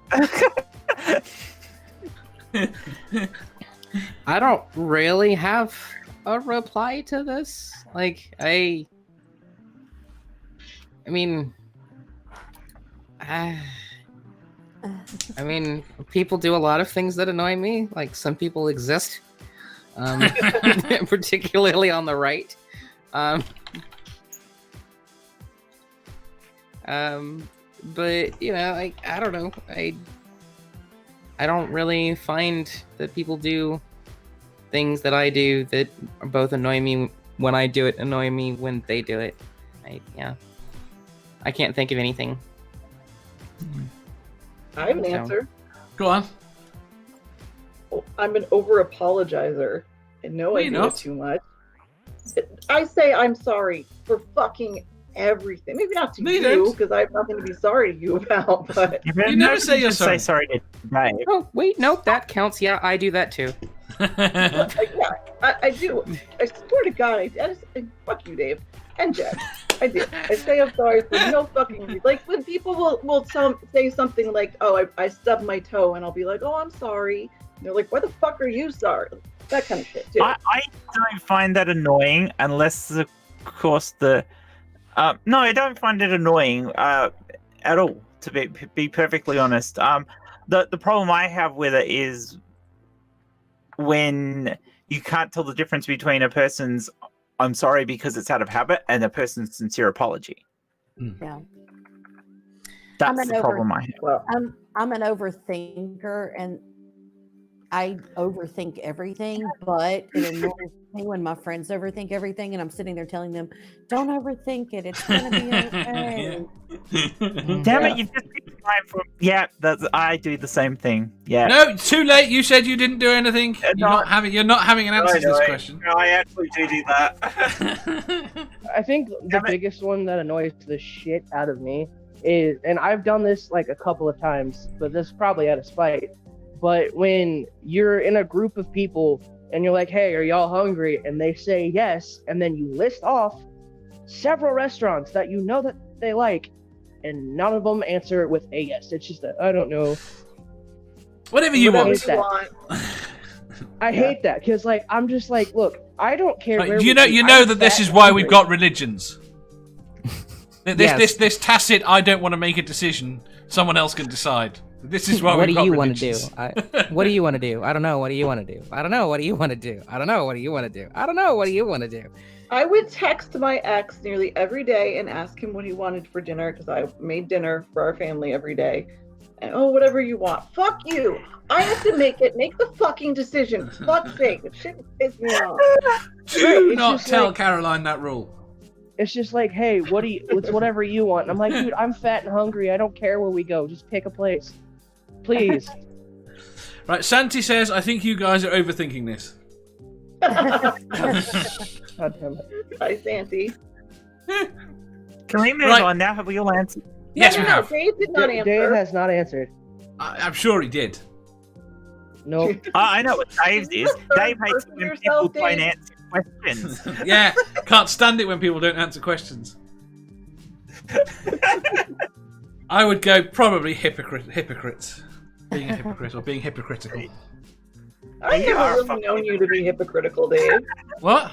I don't really have a reply to this. I mean, people do a lot of things that annoy me. Like, some people exist, particularly on the right. But I don't know. I don't really find that people do things that I do that both annoy me when I do it, annoy me when they do it. I can't think of anything. I have an answer. Go on. I'm an over-apologizer. I know I do not. it too much. I say I'm sorry for fucking everything. Maybe not to No, you you, don't. because I have nothing to be sorry to you about, but... You never say you're sorry. Say sorry to Dave. Oh, wait, nope, that counts. Yeah, I do that too. yeah, I do. I swear to God, I just, fuck you, Dave. And Jen. I do. I say I'm sorry for no fucking reason. Like, when people will say something like, oh, I stubbed my toe, and I'll be like, oh, I'm sorry. And they're like, why the fuck are you sorry? That kind of shit, too. I don't find that annoying unless, of course, no, I don't find it annoying at all, to be perfectly honest. The problem I have with it is when you can't tell the difference between a person's I'm sorry because it's out of habit and a person's sincere apology. Yeah. That's the problem I have. Well, I'm an overthinker and I overthink everything, but it annoys me when my friends overthink everything and I'm sitting there telling them, don't overthink it. It's going to be okay. Damn it, you've just been time for... Yeah, I do the same thing. Yeah. No, it's too late. You said you didn't do anything. You're not having an answer to this question. No, I actually do that. I think the biggest one that annoys the shit out of me is, and I've done this like a couple of times, but this is probably out of spite, but when you're in a group of people and you're like, hey, are y'all hungry? And they say yes, and then you list off several restaurants that you know that they like, and none of them answer with a yes. It's just I don't know. Whatever you Whatever want. You want. I hate that because, like, I'm just like, look, I don't care. Where You we know, eat. you know I'm that this fat is and why we've hungry. got religions. Yes. This tacit. I don't want to make a decision. Someone else can decide. This is why What we've do got you want to religions. do? What do you want to do? I don't know. What do you want to do? I don't know. What do you want to do? I don't know. What do you want to do? I don't know. What do you want to do? I would text my ex nearly every day and ask him what he wanted for dinner because I made dinner for our family every day. And whatever you want. Fuck you. I have to make it. Make the fucking decision. Fuck's sake. It shouldn't piss me off. Do It's not just tell like- Caroline that rule. It's just like, hey, it's whatever you want. And I'm like, dude, I'm fat and hungry. I don't care where we go. Just pick a place, please. Right, Santi says, I think you guys are overthinking this. God damn it. Hi, Santi. Can we move Right. on now? Have we all answered? Yes, no, we no, have. Dave did not Dave answer. has not answered. I'm sure he did. Nope. I know what Dave's is. Third Dave hates person when yourself, people don't Dave. answer questions. Yeah, can't stand it when people don't answer questions. I would go probably hypocrites. Being a hypocrite or being hypocritical. I've You are never really fucking known you to be hypocritical, Dave. What?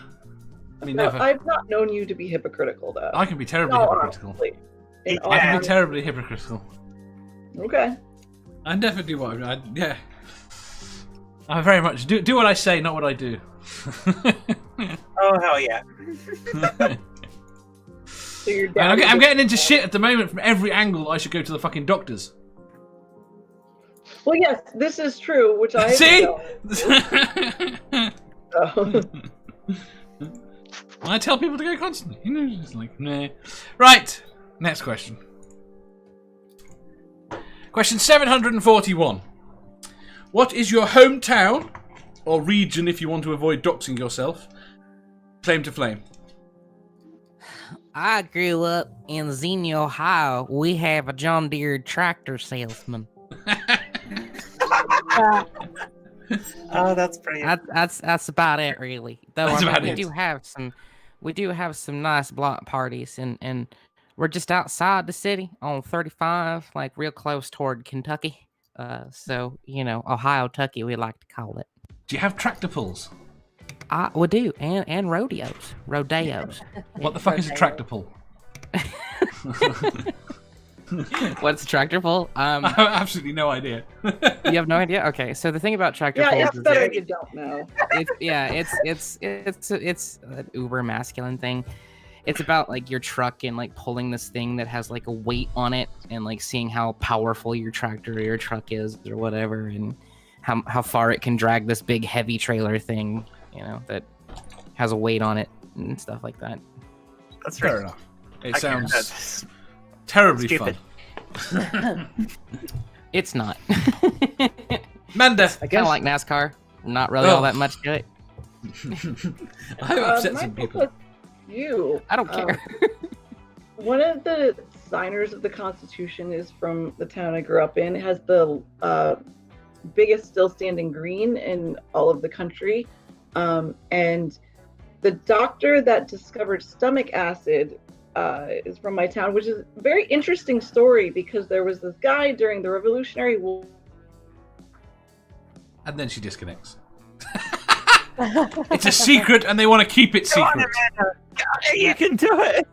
I mean, No, never. I've not known you to be hypocritical, though. I can be terribly No, hypocritical. honestly. In Yeah. all I can be honesty. terribly hypocritical. Okay. I never do what I yeah. I very much do what I say, not what I do. Oh, hell yeah. So you're And down. I'm getting into shit at the moment from every angle. I should go to the fucking doctors. Well, yes, this is true, which I See? know. So. I tell people to go constantly. You know, just like, nah. Right. Next question. Question 741. What is your hometown, or region if you want to avoid doxing yourself, claim to flame? I grew up in Xenia, Ohio. We have a John Deere tractor salesman. Oh, that's pretty. That's about it, really. Though That's I mean, about we it. do have some nice block parties, and we're just outside the city on 35, like real close toward Kentucky. So you know, Ohio, Tucky, we like to call it. Do you have tractor pulls? We do, and rodeos. What the fuck is a tractor pull? What's a tractor pull? I have absolutely no idea. You have no idea. Okay, so the thing about tractor Yeah, pulls it's is better that you don't know. it's an uber masculine thing. It's about like your truck and like pulling this thing that has like a weight on it and like seeing how powerful your tractor or your truck is or whatever, and how far it can drag this big heavy trailer thing, you know, that has a weight on it and stuff like that. That's Fair right. enough. It I can't- sounds that's- terribly stupid. fun. It's not. Manda, I Kind guess of like NASCAR. Not really all that much to it. I have upset my some book people. was You. I don't care. One of the signers of the Constitution is from the town I grew up in. It has the biggest still standing green in all of the country. And the doctor that discovered stomach acid is from my town, which is a very interesting story because there was this guy during the Revolutionary War. And then she disconnects. It's a secret, and they want to keep it Go on, secret. Amanda. You can do it.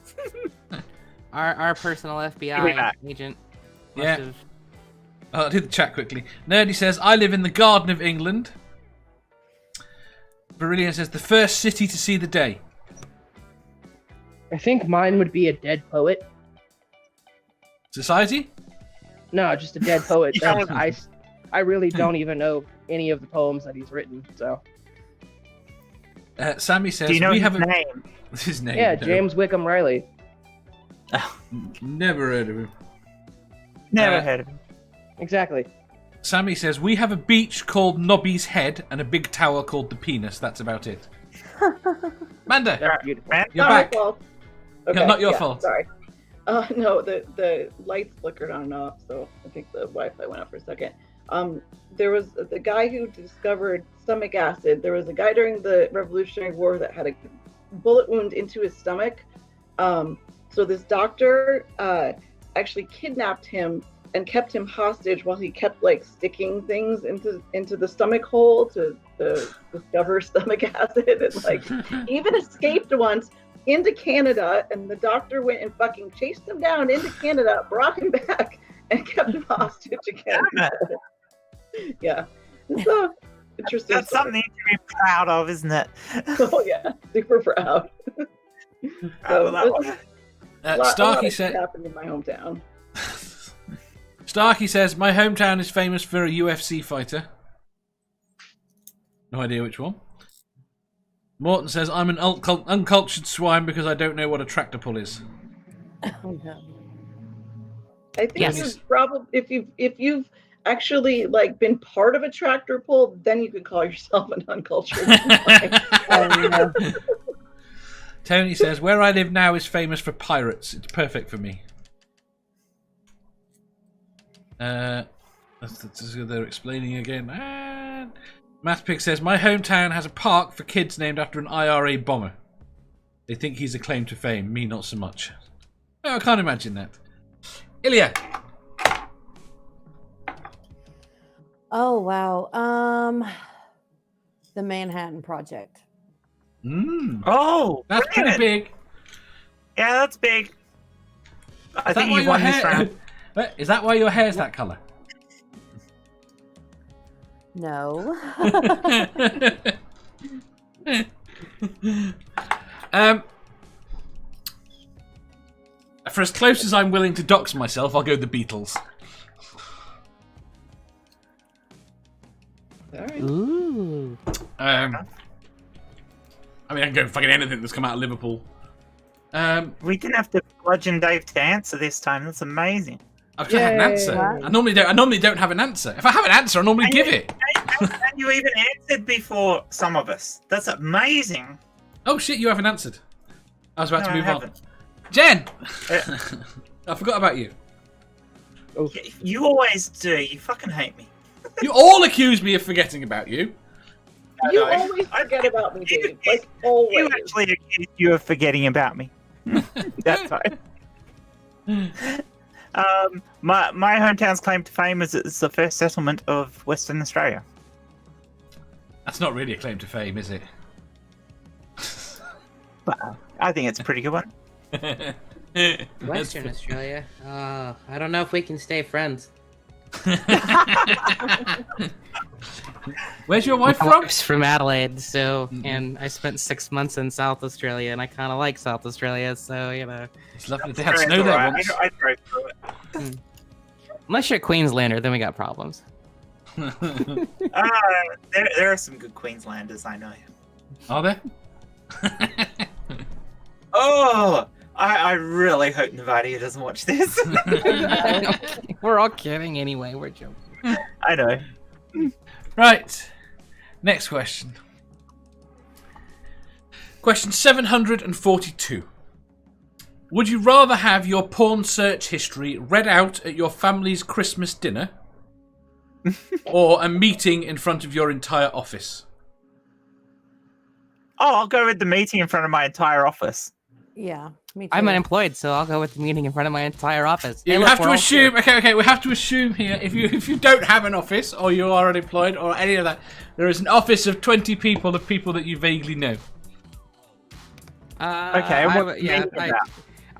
Our personal Give me FBI that. agent. Yeah. must have- I'll do the chat quickly. Nerdy says, I live in the Garden of England. Berillian says, the first city to see the day. I think mine would be a dead poet. Society? No, just a dead poet. Yeah. I really don't even know any of the poems that he's written. So Sammy says, Do you know we his have a... name? His name? yeah, no. James Wickham Riley. Never heard of him. Never heard of him. Exactly. Sammy says, we have a beach called Nobby's Head and a big tower called the Penis. That's about it. Manda, That's beautiful. Man, you're Not back. my fault. No, not your fault. Sorry. No, the lights flickered on and off, so I think the Wi-Fi went out for a second. There was the guy who discovered stomach acid. There was a guy during the Revolutionary War that had a bullet wound into his stomach. So this doctor actually kidnapped him and kept him hostage while he kept like sticking things into the stomach hole to discover stomach acid, and like he even escaped once into Canada, and the doctor went and fucking chased him down into Canada, brought him back, and kept him hostage again. Yeah, it's interesting. That's something to be proud of, isn't it? Oh yeah, super proud. Starkey said, happened in my hometown. Starkey says, my hometown is famous for a UFC fighter. No idea which one. Morton says, I'm an uncultured swine because I don't know what a tractor pull is. Oh, no. I think this is probably if you've actually like been part of a tractor pull, then you could call yourself an uncultured swine. Tony says, where I live now is famous for pirates. It's perfect for me. They're explaining again. And Mathpig says, my hometown has a park for kids named after an IRA bomber. They think he's a claim to fame. Me, not so much. No, I can't imagine that. Ilya. Oh, wow. The Manhattan Project. Oh, that's pretty big. Yeah, that's big. I think you won this round. Is that why your hair's that colour? No. For as close as I'm willing to dox myself, I'll go the Beatles. Alright. Ooh. I mean, I can go fucking anything that's come out of Liverpool. We didn't have to bludgeon Dave to answer this time. That's amazing. I've just had an answer. I normally don't have an answer. If I have an answer, I normally give it. And you even answered before some of us. That's amazing. Oh shit, you haven't answered. I was about to move on. Haven't. Jen! I forgot about you. You always do. You fucking hate me. You all accuse me of forgetting about you. You always forget about me, Dave. Like, always. You actually accused you of forgetting about me. That's right. My hometown's claim to fame is it's the first settlement of Western Australia. That's not really a claim to fame, is it? But I think it's a pretty good one. Western Australia. I don't know if we can stay friends. Where's your wife My from? wife's from Adelaide, so and I spent 6 months in South Australia, and I kind of like South Australia, so you know. It's lovely. They had snow there once. I drove through it. Unless you're a Queenslander, then we got problems. There are some good Queenslanders, I know. Are there? Oh, I really hope Navadia doesn't watch this. We're all kidding anyway. We're joking. I know. Right. Next question. Question 742. Would you rather have your porn search history read out at your family's Christmas dinner or a meeting in front of your entire office? Oh, I'll go with the meeting in front of my entire office. Yeah, me too. I'm unemployed, so I'll go with the meeting in front of my entire office. You have to assume. Okay. We have to assume here if you don't have an office or you are unemployed or any of that, there is an office of 20 people of people that you vaguely know. Okay.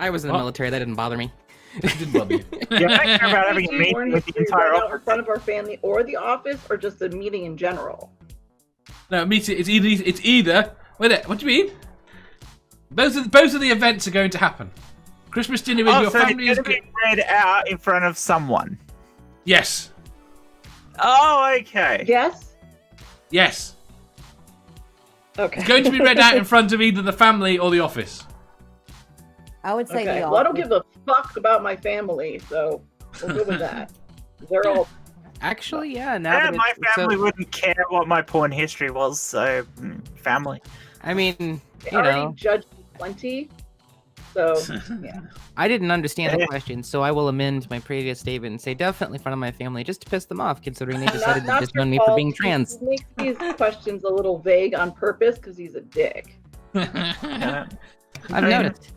I was in the military. That didn't bother me. It didn't bother you. Yeah, I care about having a meeting with the entire in office. front of our family or the office, or just a meeting in general. No, meeting. It's either. Wait, what do you mean? Both of the events are going to happen. Christmas dinner with your family is going to be read out in front of someone. Yes. Oh, okay. Yes. Yes. Okay. It's going to be read out in front of either the family or the office. I would say Okay. the Well, I don't office. give a fuck about my family, so we'll go with that. They're all. Actually, yeah. My family wouldn't care what my porn history was, so family. I mean, They you already know, judged me plenty. So yeah. I didn't understand the question, so I will amend my previous statement and say definitely in front of my family, just to piss them off, considering they decided to disown me for being trans. He makes these questions a little vague on purpose because he's a dick. I've noticed.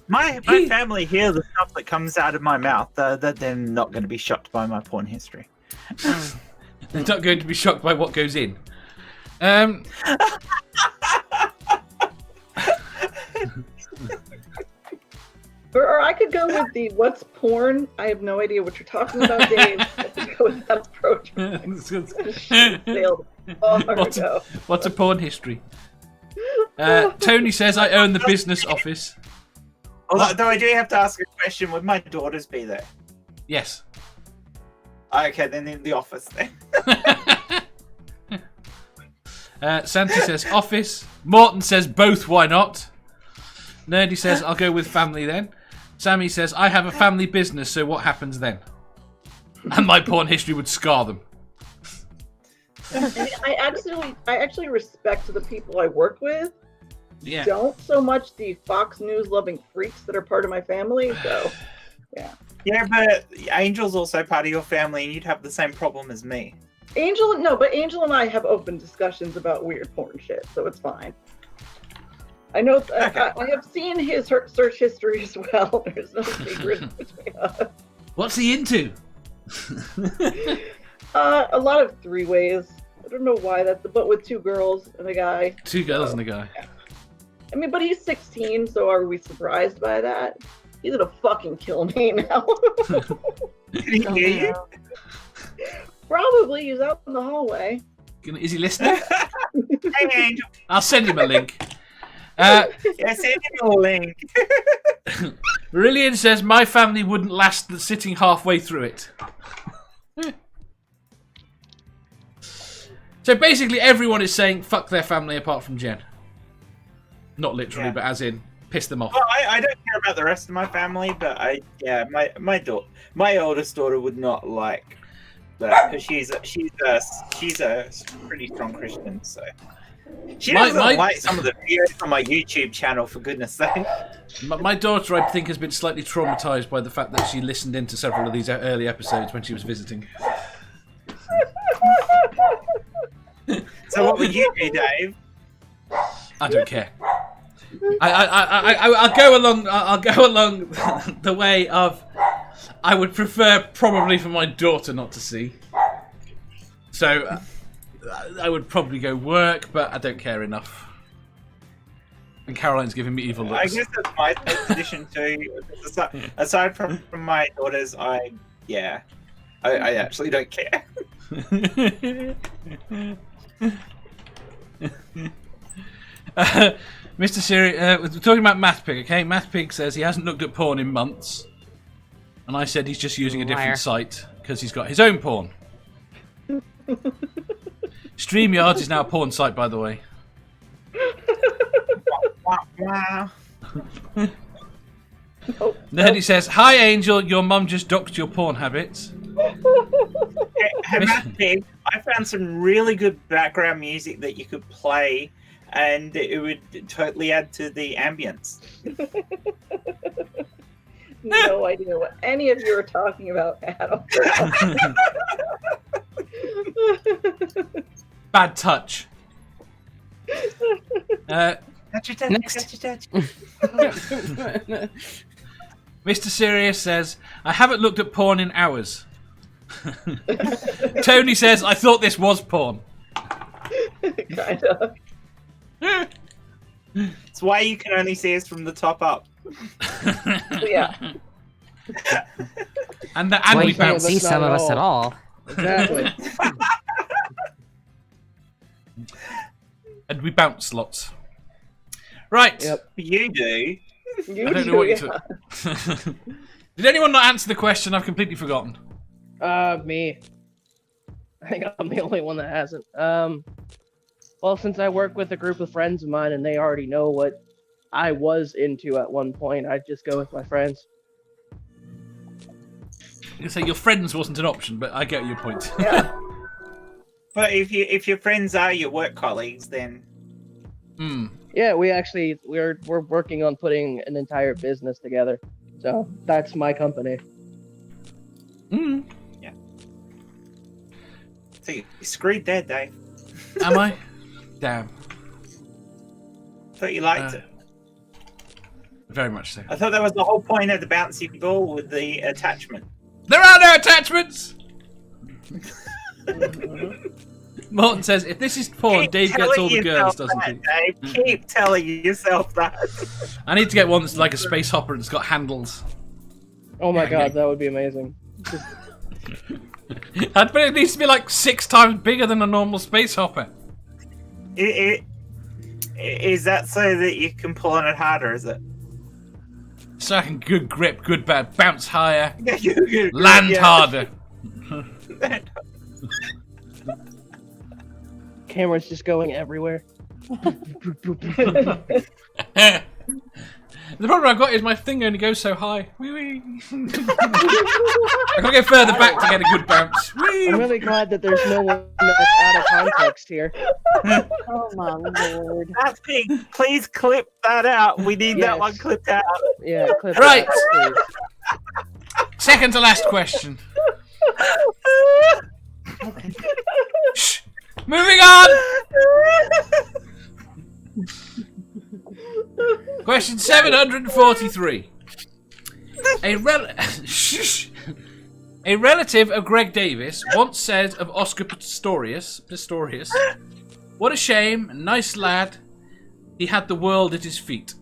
My family hear the stuff that comes out of my mouth. They're not going to be shocked by my porn history. They're not going to be shocked by what goes in. Or I could go with the what's porn? I have no idea what you're talking about, Dave. I could go with that approach. Sailed far ago. What's a porn history? Tony says, I own the business office. Although I do have to ask a question, would my daughters be there? Yes. Okay, then in the office then. Santi says, office. Morton says, both, why not? Nerdy says, I'll go with family then. Sammy says, I have a family business, so what happens then? And my porn history would scar them. I actually respect the people I work with. Yeah. Don't so much the Fox News loving freaks that are part of my family. So, yeah. Yeah, but Angel's also part of your family, and you'd have the same problem as me. But Angel and I have open discussions about weird porn shit, so it's fine. I know. Okay. I have seen his search history as well. There's no secret between us. What's he into? A lot of three ways. I don't know why but with two girls and a guy. Two girls and a guy. I mean, but he's 16, so are we surprised by that? He's gonna fucking kill me now. Did he hear you? Probably. He's out in the hallway. Is he listening? Hey, Angel. I'll send him a link. Yeah, send him a link. Marillion says, my family wouldn't last sitting halfway through it. So basically everyone is saying fuck their family apart from Jen. Not literally, but as in piss them off. Well, I don't care about the rest of my family, but my oldest daughter would not like that because she's a pretty strong Christian, so she doesn't like some of the videos on my YouTube channel, for goodness sake. My daughter, I think, has been slightly traumatized by the fact that she listened into several of these early episodes when she was visiting. So what would you do, Dave? I don't care. I'll go along. I'll go along the way of. I would prefer probably for my daughter not to see. So I would probably go work, but I don't care enough. And Caroline's giving me evil looks. I guess that's my position too. Aside from my daughters, I actually don't care. Mr. Siri, we're talking about MathPig, okay? MathPig says he hasn't looked at porn in months. And I said he's just using a different site because he's got his own porn. StreamYards is now a porn site, by the way. Wow. Nerdy says, hi Angel, your mum just doxed your porn habits. Hey, MathPig, I found some really good background music that you could play and it would totally add to the ambience. No idea what any of you are talking about at all. Bad touch. Touch. Mr. Sirius says, I haven't looked at porn in hours. Tony says, I thought this was porn. Kind of. It's why you can only see us from the top up. Yeah. And Well, we you can't bounce. see some of us at all. Exactly. And we bounce lots. Right. Yep. You do. You I don't do, know what you yeah. took. Did anyone not answer the question? I've completely forgotten. Me. I think I'm the only one that hasn't. Well, since I work with a group of friends of mine and they already know what I was into at one point, I'd just go with my friends. You say your friends wasn't an option, but I get your point. Yeah. But if your friends are your work colleagues, then Yeah, we're working on putting an entire business together. So that's my company. Mm. yeah. So you screwed that, Dave. Am I? Damn. Thought you liked it. Very much so. I thought that was the whole point of the bouncy ball with the attachment. There are no attachments! Morton says, if this is porn, Keep Dave gets all the girls, doesn't that, he? Dave. Keep telling yourself that. I need to get one that's like a space hopper and it's got handles. Oh my god, that would be amazing. But it needs to be like 6 times bigger than a normal space hopper. Is that so that you can pull on it harder, is it? So I can good grip, good bad, bounce higher, Land land harder. Camera's just going everywhere. The problem I've got is my thing only goes so high. Wee wee. I gotta go further back to get a good bounce. Wee. I'm really glad that there's no one that's out of context here. Oh my lord. That's big. Please clip that out. We need that Yes. one clipped out. Yeah, clip Right. that, please. Second to last question. Shh. Moving on. Question 743. A relative of Greg Davis once said of Oscar Pistorius, "What a shame, nice lad. He had the world at his feet."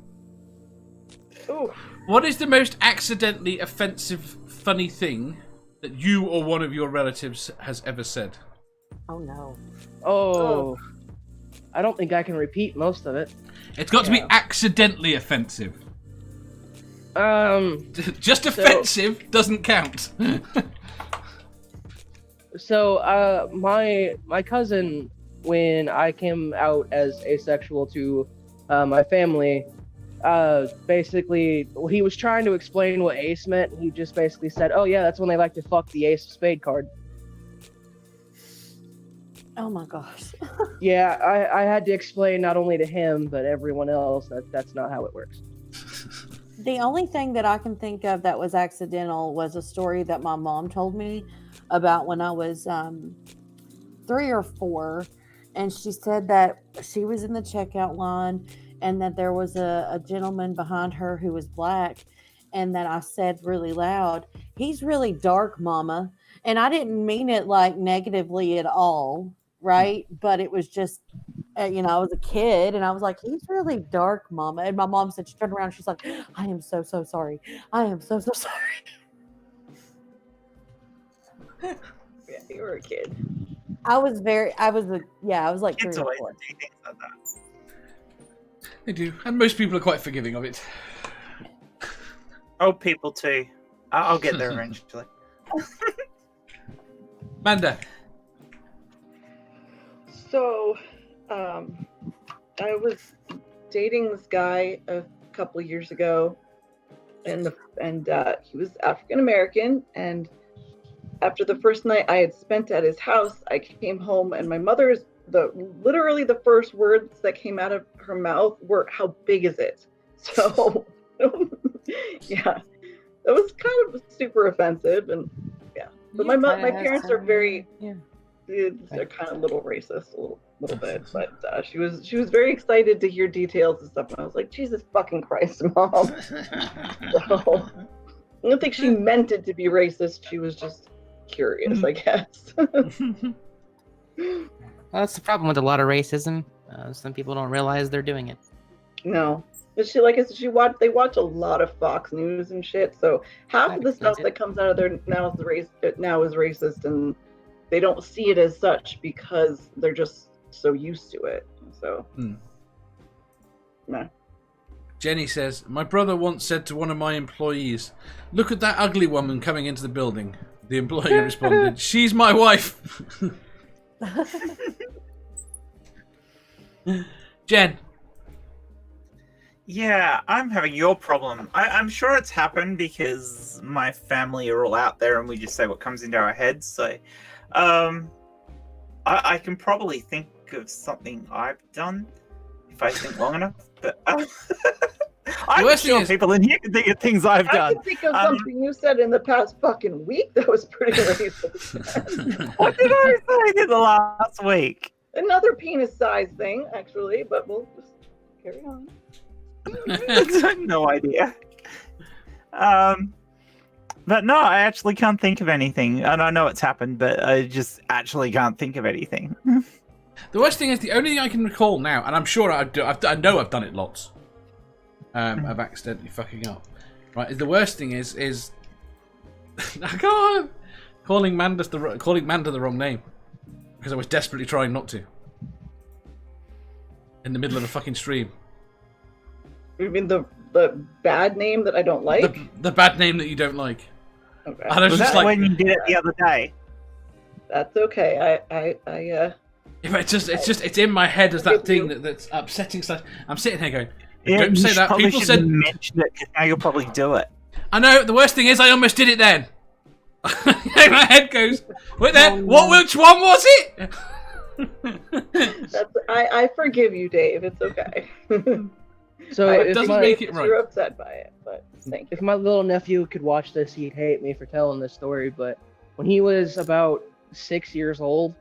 Ooh. What is the most accidentally offensive, funny thing that you or one of your relatives has ever said? Oh no. Oh. I don't think I can repeat most of it. It's got to be accidentally offensive. Just offensive doesn't count. So, my cousin, when I came out as asexual to my family, basically, he was trying to explain what ace meant. He just basically said, "Oh yeah, that's when they like to fuck the ace of spade card." Oh my gosh. Yeah, I had to explain not only to him but everyone else that that's not how it works. The only thing that I can think of that was accidental was a story that my mom told me about when I was 3 or 4, and she said that she was in the checkout line and that there was a gentleman behind her who was black, and that I said really loud, "He's really dark, Mama," and I didn't mean it like negatively at all, right? But it was just, I was a kid, and I was like, "He's really dark, Mama." And my mom said, she turned around, she's like, "I am so sorry. I am so sorry." Yeah, you were a kid. I was like 3 Kids or always 4. do things like that. They do, and most people are quite forgiving of it. Old people too. I'll get there eventually. Manda. So, I was dating this guy a couple of years ago, and he was African American. And after the first night I had spent at his house, I came home, and my mother's literally the first words that came out of her mouth were, "How big is it?" So, yeah, that was kind of super offensive, and yeah. But my parents are very. Yeah. They're kind of a little racist, a little bit, but she was very excited to hear details and stuff, and I was like, Jesus fucking Christ, Mom. So, I don't think she meant it to be racist. She was just curious, I guess. Well, that's the problem with a lot of racism. Some people don't realize they're doing it. No, but they watch a lot of Fox News and shit, so half of the stuff that comes out of there now is racist, and they don't see it as such because they're just so used to it. So, no. Jenny says, "My brother once said to one of my employees, 'Look at that ugly woman coming into the building.' The employee responded, 'She's my wife.'" Jen. Yeah, I'm having your problem. I'm sure it's happened because my family are all out there and we just say what comes into our heads. So, I can probably think of something I've done if I think long enough. But I'm sure people in here can think of things I've done. I can think of something you said in the past fucking week that was pretty racist. What did I say in the last week? Another penis size thing, actually, but we'll just carry on. No idea. But no, I actually can't think of anything. And I know it's happened, but I just actually can't think of anything. The worst thing is the only thing I can recall now, and I'm sure I know I've done it lots. Of accidentally fucking up. Right, the worst thing is I can't calling Manda the wrong name because I was desperately trying not to. In the middle of a fucking stream. You mean the bad name that I don't like? The bad name that you don't like. Okay. And I was Was just that like, when you did it the other day? That's okay. it's in my head as that thing that's upsetting stuff. I'm sitting here going, don't say that. Probably People said mention it because now you'll probably do it. I know. The worst thing is I almost did it then. My head goes, wait there. Which one was it? I forgive you, Dave. It's okay. So it doesn't make it right. You're upset by it, but thank you. If my little nephew could watch this, he'd hate me for telling this story. But when he was about 6 years old,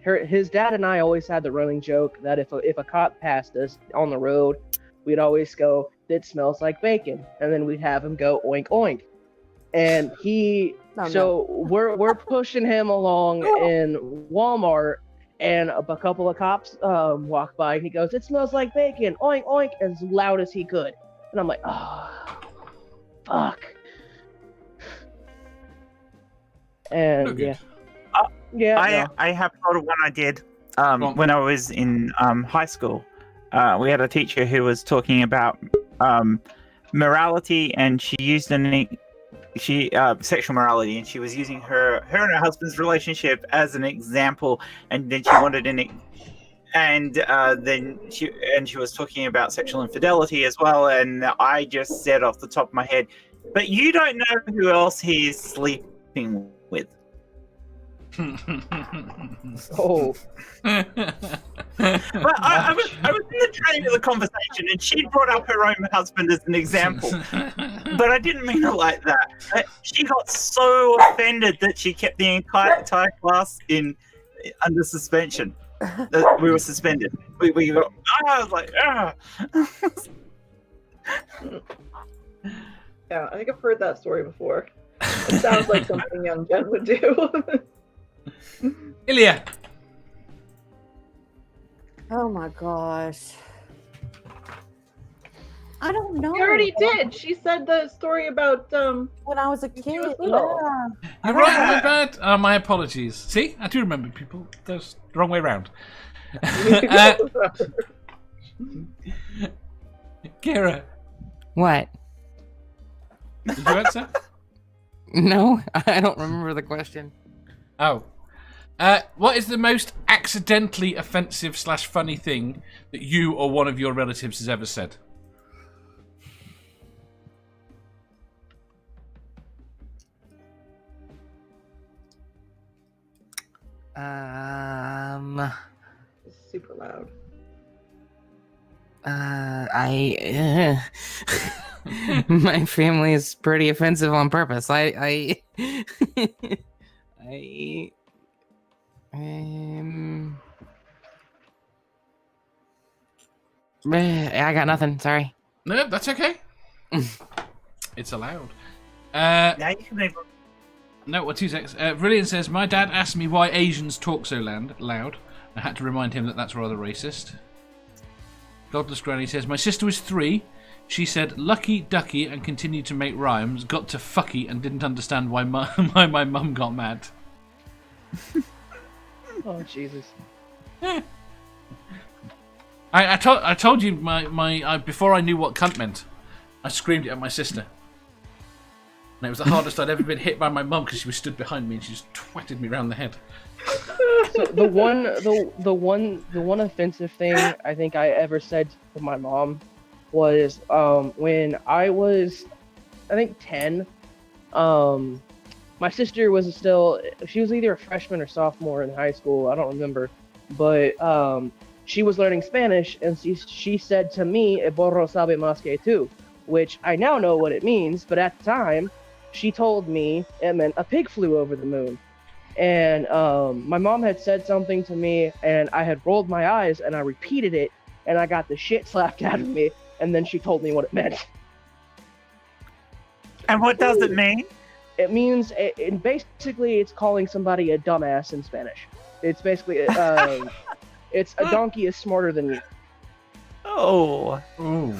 his dad and I always had the running joke that if a cop passed us on the road, we'd always go, "It smells like bacon," and then we'd have him go oink oink. And we're pushing him along in Walmart, and a couple of cops walk by, and he goes, "It smells like bacon, oink oink," as loud as he could. And I'm like, oh, fuck. And I have thought of one I did when I was in high school. We had a teacher who was talking about morality, and she used sexual morality, and she was using her and her husband's relationship as an example, and then she wanted then she was talking about sexual infidelity as well, and I just said off the top of my head, "But you don't know who else he is sleeping with." Oh. But I was in the train of the conversation, and she brought up her own husband as an example. But I didn't mean it like that. She got so offended that she kept the entire class under suspension. We were suspended. We got, I was like, ah. Yeah, I think I've heard that story before. It sounds like something young Jen would do. Ilya. Oh my gosh. I don't know. You already did. She said the story about when I was a kid. was little. Yeah. You're right, my bad. My apologies. See, I do remember people. That's the wrong way around. Kira. What? Did you answer? No, I don't remember the question. Oh. What is the most accidentally offensive / funny thing that you or one of your relatives has ever said? It's super loud. My family is pretty offensive on purpose. I got nothing. Sorry. No, that's okay. It's allowed. Now you can leave. No, what 2 seconds? Brilliant says, my dad asked me why Asians talk so loud. I had to remind him that that's rather racist. Godless Granny says, my sister was 3. She said lucky ducky and continued to make rhymes, got to fucky and didn't understand why my mum got mad. Oh, Jesus. I told you before I knew what cunt meant, I screamed it at my sister. And it was the hardest I'd ever been hit by my mum because she was stood behind me and she just twatted me round the head. So the one offensive thing I think I ever said to my mom was when I was, I think 10. My sister was she was either a freshman or sophomore in high school. I don't remember, but she was learning Spanish, and she said to me, "El burro sabe más que tú," which I now know what it means, but at the time, she told me it meant a pig flew over the moon. And my mom had said something to me, and I had rolled my eyes, and I repeated it, and I got the shit slapped out of me, and then she told me what it meant. And what does it mean? It means, basically, it's calling somebody a dumbass in Spanish. It's basically, it's a donkey is smarter than you. Oh. Ooh.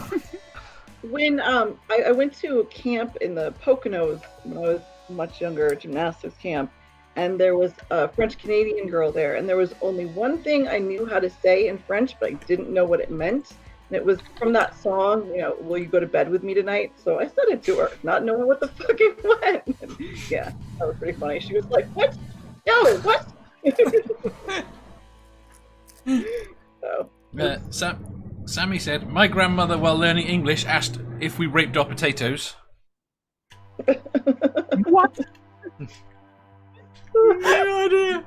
When I went to camp in the Poconos when I was much younger, gymnastics camp, and there was a French Canadian girl there, and there was only one thing I knew how to say in French, but I didn't know what it meant. And it was from that song, "Will you go to bed with me tonight?" So I said it to her, not knowing what the fuck it meant. And yeah, that was pretty funny. She was like, "What? No, what?" So. Sammy said, "My grandmother, while learning English, asked if we raped our potatoes." What? No idea.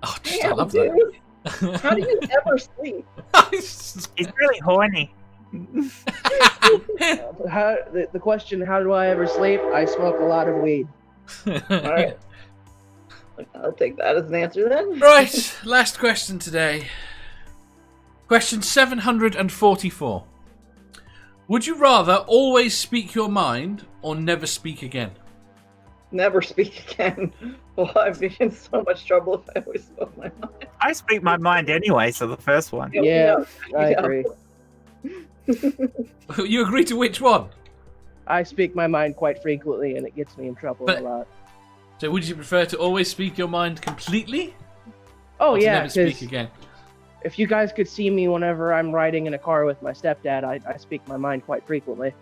Oh, just I love that. How do you ever sleep? He's really horny. The question, how do I ever sleep? I smoke a lot of weed. All right. I'll take that as an answer then. Right, last question today. Question 744. Would you rather always speak your mind or never speak again? Never speak again. Well, I'd be in so much trouble if I always spoke my mind. I speak my mind anyway, so the first one. Yeah, I agree. You agree to which one? I speak my mind quite frequently, and it gets me in trouble a lot. So would you prefer to always speak your mind completely? Oh, or to yeah, never speak again? If you guys could see me whenever I'm riding in a car with my stepdad, I speak my mind quite frequently.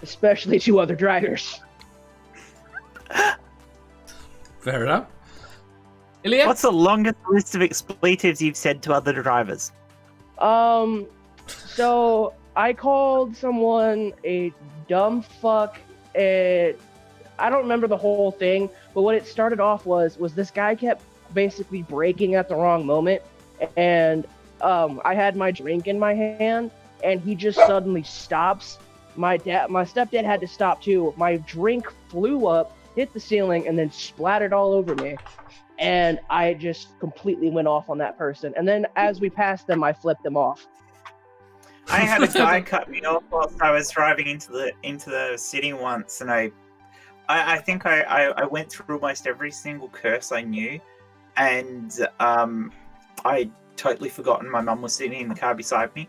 Especially to other drivers. Fair enough. Ilya? What's the longest list of expletives you've said to other drivers? So I called someone a dumb fuck. I don't remember the whole thing, but what it started off was this guy kept basically braking at the wrong moment, and I had my drink in my hand, and he just suddenly stops. My stepdad had to stop too. My drink flew up, hit the ceiling, and then splattered all over me. And I just completely went off on that person. And then as we passed them, I flipped them off. I had a guy cut me off whilst I was driving into the city once, and I think I went through almost every single curse I knew, and I'd totally forgotten my mum was sitting in the car beside me.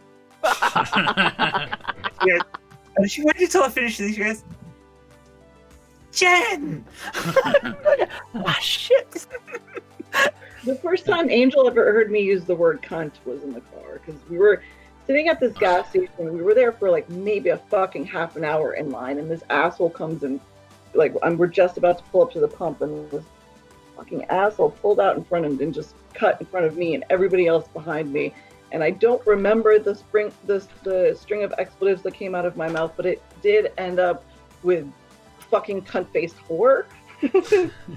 Yeah, and she waited until I finished this. She goes, "Jen!" Ah, shit. The first time Angel ever heard me use the word cunt was in the car, because we were sitting at this gas station. We were there for like maybe a fucking half an hour in line, and this asshole comes in, like, we're just about to pull up to the pump, and this fucking asshole pulled out in front of him and just cut in front of me and everybody else behind me. And I don't remember the string of expletives that came out of my mouth, but it did end up with fucking cunt-faced whore.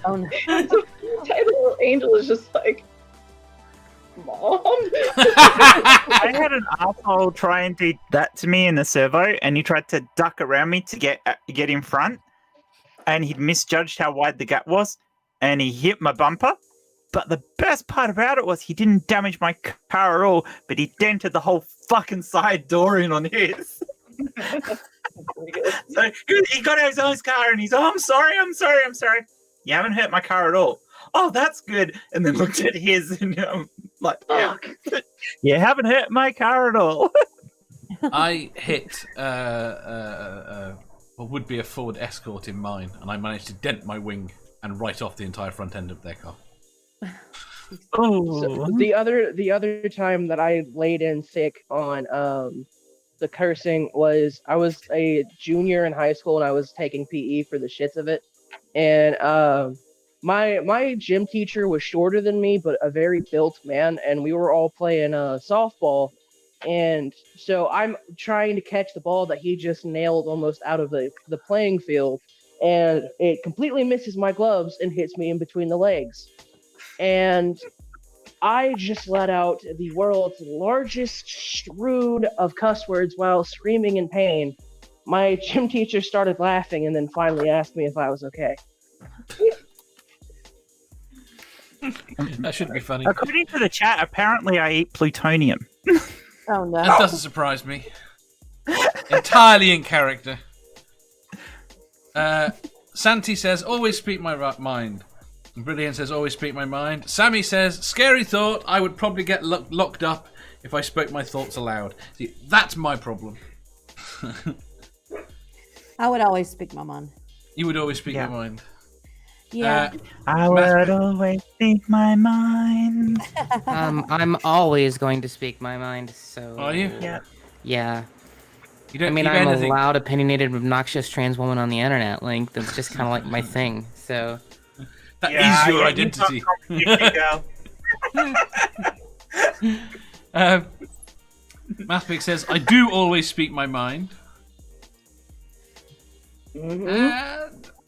Oh no. So tiny little Angel is just like, Mom? I had an asshole try and do that to me in the servo, and he tried to duck around me to get in front, and he'd misjudged how wide the gap was, and he hit my bumper. But the best part about it was he didn't damage my car at all, but he dented the whole fucking side door in on his. So he got out his own car and he's, "Oh, I'm sorry. You haven't hurt my car at all." "Oh, that's good." And then looked at his and like, "Fuck, you haven't hurt my car at all." I hit what would be a Ford Escort in mine, and I managed to dent my wing and write off the entire front end of their car. Oh, So the other time that I laid in sick on the cursing was, I was a junior in high school and I was taking PE for the shits of it, and my gym teacher was shorter than me but a very built man, and we were all playing softball, and so I'm trying to catch the ball that he just nailed almost out of the playing field, and it completely misses my gloves and hits me in between the legs. And I just let out the world's largest shroud of cuss words while screaming in pain. My gym teacher started laughing and then finally asked me if I was okay. That should be funny. According to the chat, apparently I eat plutonium. Oh no. That doesn't surprise me. Entirely in character. Santi says, always speak my mind. Brilliant says, always speak my mind. Sammy says, scary thought, I would probably get locked up if I spoke my thoughts aloud. See, that's my problem. I would always speak my mind. You would always speak your mind. Yeah. I would always speak my mind. I'm always going to speak my mind. So. Are you? Yeah. Yeah. You don't. I mean, you I'm a anything. loud, opinionated, obnoxious trans woman on the internet. Like that's just kind of like my thing. So. That is your identity. Mathbig says, I do always speak my mind.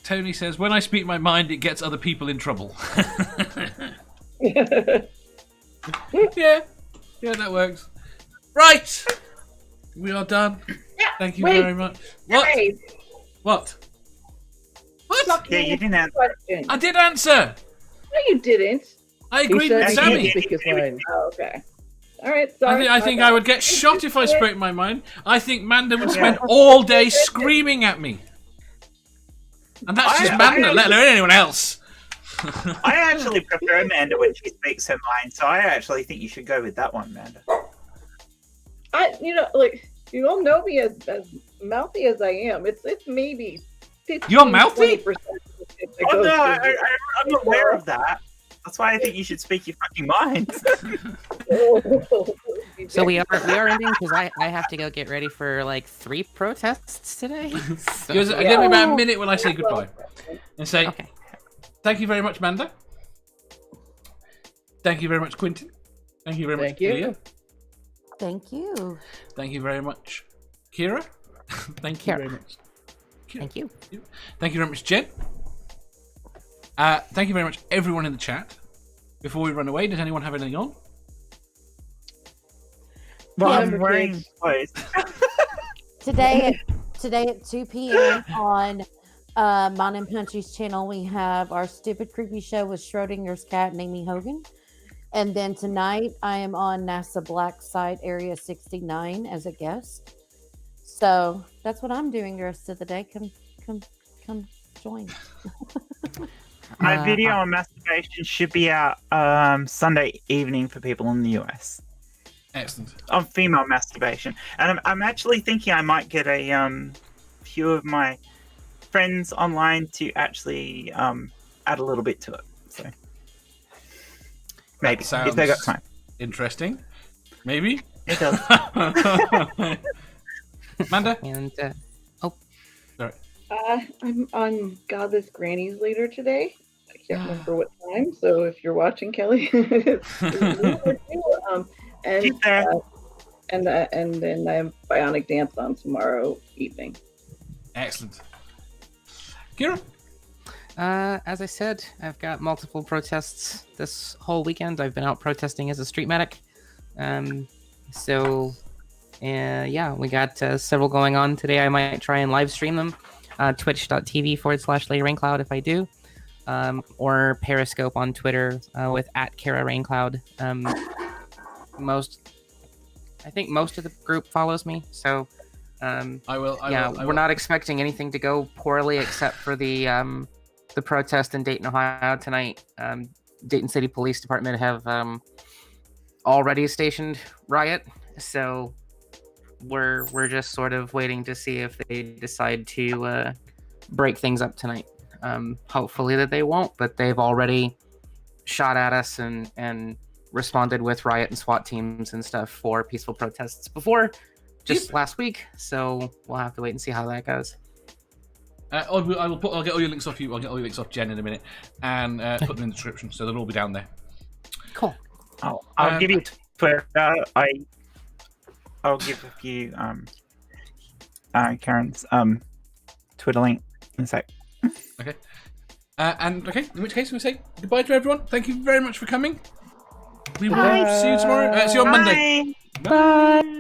Tony says, when I speak my mind, it gets other people in trouble. Yeah, that works. Right, we are done. Yeah, Thank you wait. very much. What? Hey, What? What? Yeah, you didn't answer. question. I did answer. No, you didn't. I agreed said with he Sammy. can't speak his mind. Oh, okay. All right. Sorry. I think I would get shot if I spoke my mind. I think Manda would spend all day screaming at me. And that's just Manda, let alone anyone else. I actually prefer Amanda when she speaks her mind, so I actually think you should go with that one, Amanda. You all know me as mouthy as I am. It's maybe 15, You're mouthy? 20% Oh no, I'm aware of that. That's why I think you should speak your fucking mind. So we are ending because I have to go get ready for like 3 protests today. So, Give me about a minute when I say goodbye. And say, okay. Thank you very much, Manda. Thank you very much, Quentin. Thank you very much, Thank you. Ilya. Thank you. Thank you very much, Kira. Thank you Kira. very much. Kira. Thank you. Thank you very much, Jen. Thank you very much, everyone in the chat. Before we run away, does anyone have anything on? Well, I'm Remember, wearing kids. clothes. Today at 2 p.m. on Mine and Punchy's channel, we have our Stupid Creepy Show with Schrodinger's cat and Amy Hogan. And then tonight, I am on NASA Black Site Area 69 as a guest. So that's what I'm doing the rest of the day. Come join. My video on masturbation should be out Sunday evening for people in the US. Excellent. On female masturbation. And I'm actually thinking I might get a few of my friends online to actually add a little bit to it. So maybe if they got time. Interesting. Maybe. It does. Manda? And Sorry. I'm on Godless Grannies later today. I can't remember what time. So if you're watching, Kelly, Keep there. and then I have Bionic Dance on tomorrow evening. Excellent. Kira? as I said, I've got multiple protests this whole weekend. I've been out protesting as a street medic. Yeah, we got several going on today. I might try and live stream them. Twitch.tv/LadyRayneCloud if I do. Or Periscope on Twitter with @KaraRayneCloud. I think most of the group follows me, so we're not expecting anything to go poorly except for the protest in Dayton, Ohio tonight. Dayton City Police Department have already stationed riot, so we're just sort of waiting to see if they decide to break things up tonight. Hopefully that they won't, but they've already shot at us and responded with riot and SWAT teams and stuff for peaceful protests before, just last week. So we'll have to wait and see how that goes. I'll get all your links off you. I'll get all your links off Jen in a minute and put them in the description, so they'll all be down there. Cool. I'll give you Twitter. I'll give a few Karen's Twitter link in a sec. Okay. In which case we say goodbye to everyone. Thank you very much for coming. We will see you tomorrow. See you on Monday. Bye.